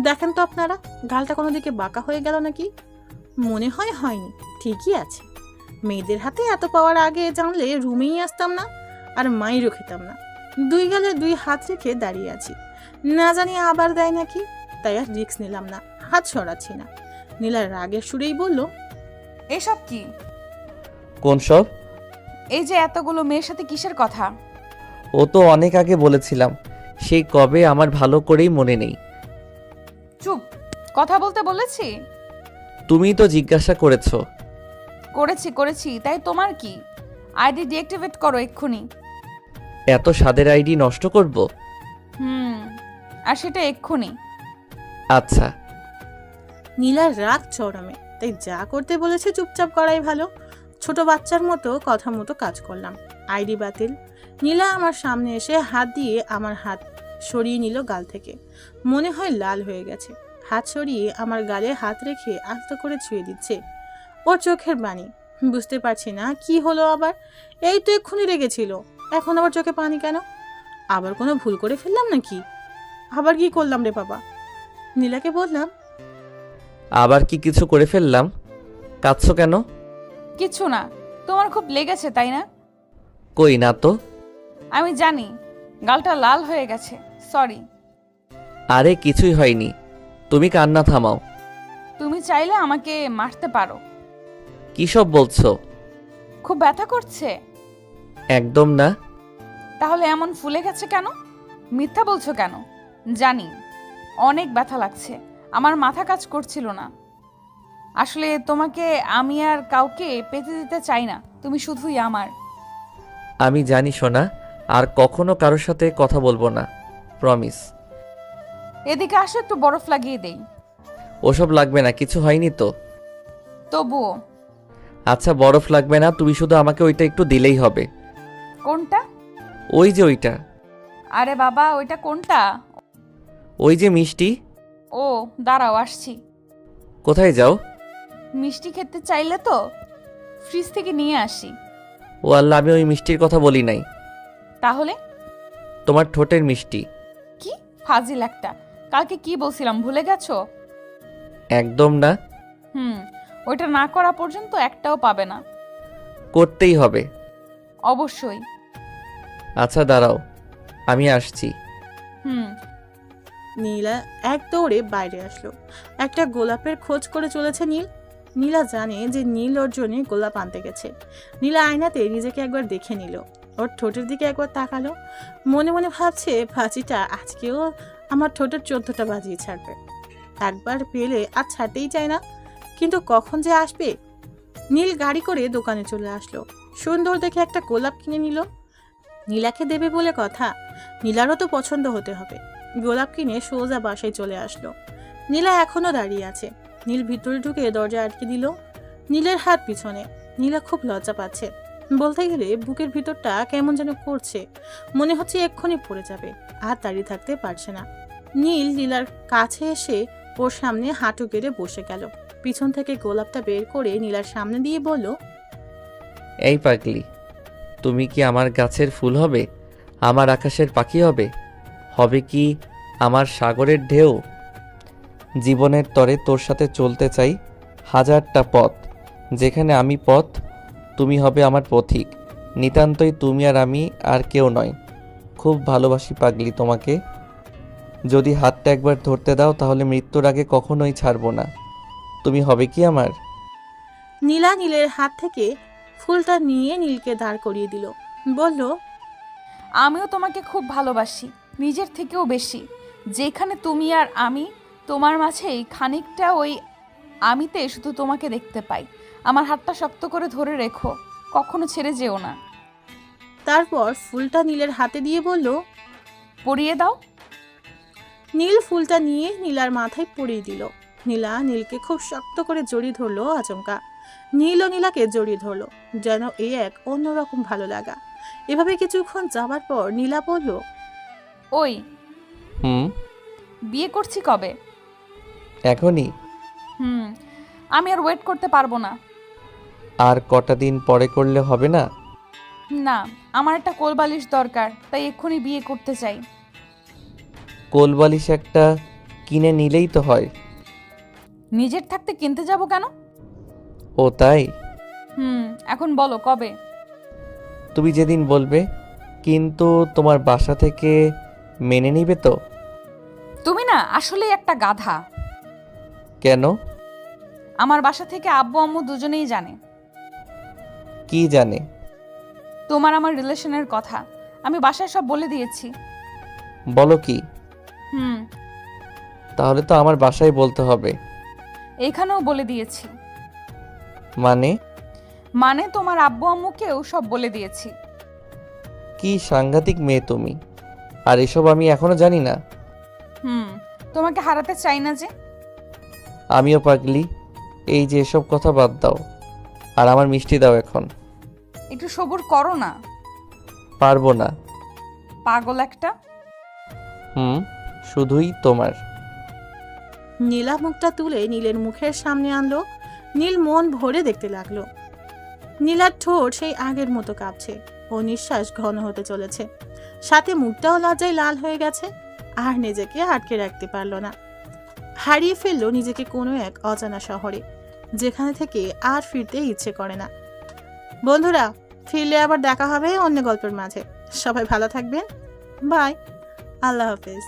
S3: দেখেন তো আপনারা, গালটা কোনো দিকে বাঁকা হয়ে গেল নাকি? মনে হয় হয়নি, ঠিকই আছে। মেয়েদের হাতে এত পাওয়ার আগে জানলে রুমেই আসতাম না, আর মাইরও খেতাম না। দুই গালে দুই হাত রেখে দাঁড়িয়ে আছি, না জানি আবার দেয় নাকি। তাই আর রিস্ক নিলাম না, হাত সরাচ্ছি না। নীলার রাগের সুরেই বলল,
S1: এসব কি?
S2: কোন সব?
S1: এই যে এতগুলো মেয়ের সাথে কিসের কথা?
S2: ও তো অনেক আগে বলেছিলাম, সেই কবে আমার ভালো করেই মনে নেই।
S1: চুপ, কথা বলতে বলেছি?
S2: তুমিই তো জিজ্ঞাসা করেছো।
S1: করেছি, তাই তোমার কি? আইডি ডিঅ্যাক্টিভেট করো এক্ষুনি।
S2: এত স্বাদের আইডি নষ্ট করব?
S1: আর সেটা এক্ষুনি।
S2: আচ্ছা।
S3: নীলার রাগ চরমে, তাই যা করতে বলেছে চুপচাপ করাই ভালো। ছোট বাচ্চার মতো কথা মতো কাজ করলাম। আইডি বাতিল। নীলা আমার সামনে এসে হাত দিয়ে আমার হাত সরিয়ে নিল গাল থেকে। মনে হয় লাল হয়ে গেছে। হাত সরিয়ে আমার গালে হাত রেখে আস্তে করে ছুঁয়ে দিচ্ছে। ওর চোখের বাণী। বুঝতে পারছি না কি হলো আবার। এই তো এক্ষুনি রেগেছিল, এখন আবার চোখে পানি কেন? আবার কোনো ভুল করে ফেললাম নাকি? আবার কি করলাম রে বাবা? নীলাকে বললাম,
S2: আবার কি কিছু করে ফেললাম? কাঁদছো কেন?
S1: কিছু না, তোমার খুব লেগেছে তাই না?
S2: কই না তো।
S1: আমি জানি, গালটা লাল হয়ে গেছে, সরি।
S2: আরে কিছুই হয়নি, তুমি কান্না থামাও।
S1: তুমি চাইলে আমাকে মারতে পারো।
S2: কি সব বলছো?
S1: খুব ব্যথা করছে?
S2: একদম না।
S1: তাহলে এমন ফুলে গেছে কেন? মিথ্যা বলছো কেন? জানি অনেক ব্যথা লাগছে, আমার মাথা কাজ করছিল না। আসলে তোমাকে আমি আর কাউকে পেতে দিতে চাই না, তুমি শুধুই আমার।
S2: আমি জানি সোনা, আর কখনো কারোর সাথে কথা বলবো না, প্রমিস।
S1: এদিকে আসো, একটু বরফ লাগিয়ে দেই।
S2: ওসব লাগবে না, কিছু হয়নি তো।
S1: তবুও।
S2: আচ্ছা বরফ লাগবে না, তুমি শুধু আমাকে ওইটা একটু দিলেই হবে।
S1: কোনটা?
S2: ওই যে ওইটা।
S1: আরে বাবা, ওইটা কোনটা?
S2: ওই যে মিষ্টি।
S1: ও দাঁড়াও, আসছি।
S2: কোথায় যাও?
S1: মিষ্টি খেতে চাইলে তো ফ্রিজ থেকে নিয়ে আসি।
S2: ও আল্লাহ, আমি ওই মিষ্টির কথা বলি নাই।
S1: তাহলে?
S2: তোমার ঠোঁটের মিষ্টি।
S1: কি ফাজিল একটা! কালকে কি বলছিলাম ভুলে গেছো?
S2: একদম না।
S1: ওইটা না করা পর্যন্ত একটাও পাবে না।
S2: করতেই হবে।
S1: অবশ্যই।
S2: আচ্ছা দাঁড়াও, আমি আসছি।
S3: নীলা এক দৌড়ে বাইরে আসলো। একটা গোলাপের খোঁজ করে চলেছে নীল। নীলা জানে যে নীল ওর জন্য গোলাপ আনতে গেছে। নীলা আয়নাতে নিজেকে একবার দেখে নিল, ওর ঠোঁটের দিকে একবার তাকালো। মনে মনে ভাবছে, ভাজিটা আজকেও আমার ঠোঁটের 14টা বাজিয়ে ছাড়বে। একবার পেলে আর ছাড়তেই চায় না, কিন্তু কখন যে আসবে। নীল গাড়ি করে দোকানে চলে আসলো। সুন্দর দেখে একটা গোলাপ কিনে নিল। নীলাকে দেবে বলে কথা, নীলারও তো পছন্দ হতে হবে। গোলাপ কিনে সোজা বাসায় চলে আসলো। নীলা এখনো দাঁড়িয়ে আছে। নীল ভিতরে ঢুকে দরজা আটকে দিল। নীলের হাত পিছনে। নীলা খুব লজ্জা পাচ্ছে। বলতে গেলে বুকের ভিতরটা কেমন যেন করছে, মনে হচ্ছে এক্ষুনি পড়ে যাবে। আর দাঁড়িয়ে থাকতে পারছে না। নীল নীলার কাছে এসে ওর সামনে হাঁটু গেড়ে বসে গেল। পিছন থেকে গোলাপটা বের করে নীলার সামনে দিয়ে বলল,
S2: এই পাগলি, তুমি কি আমার গাছের ফুল হবে? আমার আকাশের পাখি হবে? হবে কি আমার সাগরের ঢেউ? জীবনের তরে তোর সাথে চলতে চাই হাজারটা পথ, যেখানে আমি পথ, তুমি হবে আমার পথিক। নিতান্তই তুমি আর আমি, আর কেউ নয়। খুব ভালোবাসি পাগলি তোমাকে। যদি হাতটা একবার ধরতে দাও তাহলে মৃত্যুর আগে কখনোই ছাড়বো না। তুমি হবে কি আমার?
S3: নীলা নীলের হাত থেকে ফুলটা নিয়ে নীলকে দাঁড় করিয়ে দিল। বলল,
S1: আমিও তোমাকে খুব ভালোবাসি, নিজের থেকেও বেশি। যেখানে তুমি আর আমি, তোমার মাঝেই খানিকটা ওই আমিতে শুধু তোমাকে দেখতে পাই। আমার হাতটা শক্ত করে ধরে রেখো, কখনো ছেড়ে যেও না।
S3: তারপর ফুলটা নীলের হাতে দিয়ে বলল,
S1: পরিয়ে দাও।
S3: নীল ফুলটা নিয়ে নীলার মাথায় পরিয়ে দিল। নীলা নীলকে খুব শক্ত করে জড়িয়ে ধরলো। আচমকা নীলও নীলাকে জড়িয়ে ধরলো, যেন এ এক অন্যরকম ভালো লাগা। এভাবে কিছুক্ষণ যাবার পর নীলা বলল,
S1: ওই
S2: হুম।
S1: বিয়ে করছি কবে?
S2: এখনই?
S1: আমি আর ওয়েট করতে পারবো না।
S2: আর কটা দিন পরে করলে হবে না?
S1: না, আমার একটা কোলবালিশ দরকার, তাই এক্ষুনি বিয়ে করতে চাই।
S2: কোলবালিশ একটা কিনে নিলেই তো হয়।
S1: নিজের থাকতে কিনতে যাব কেন?
S2: ও তাই?
S1: এখন বলো কবে?
S2: তুমি যেদিন বলবে। কিন্তু তোমার বাসা থেকে মেনে নিবে তো?
S1: তুমি না আসলেই একটা গাধা।
S2: কেন?
S1: আমার বাসা থেকে আব্বু আম্মু দুজনেই জানে।
S2: কি জানে?
S1: তোমার আমার রিলেশনের কথা আমি বাসায় সব বলে দিয়েছি।
S2: বলো কি? তাহলে তো আমার বাসায় বলতে হবে।
S1: এখানেও বলে দিয়েছি।
S2: মানে?
S1: তোমার আব্বু আম্মুকেও সব বলে দিয়েছি।
S2: কি সাংঘাতিক মেয়ে তুমি! আর এসব আমি এখনো জানি না।
S1: তোমাকে হারাতে চাই না যে।
S2: আমিও পাগলি। এই যে এসব কথা বাদ দাও, আর আমার মিষ্টি দাও এখন।
S1: একটু সবুর করো না।
S2: পারবো না।
S1: পাগল একটা।
S2: শুধুই তোমার।
S3: নীলা মুখটা তুলে নীলের মুখের সামনে আনলো। নীল মন ভরে দেখতে লাগলো। নীলার ঠোঁট সেই আগের মতো কাঁপছে, ও নিঃশ্বাস ঘন হতে চলেছে, সাথে মুখটাও লজ্জায় লাল হয়ে গেছে। আর নিজেকে আটকে রাখতে পারলো না। হারিয়ে ফেললো নিজেকে কোনো এক অজানা শহরে, যেখানে থেকে আর ফিরতে ইচ্ছে করে না। বন্ধুরা, ফিরলে আবার দেখা হবে অন্য গল্পের মাঝে। সবাই ভালো থাকবেন। বাই। আল্লাহ হাফেজ।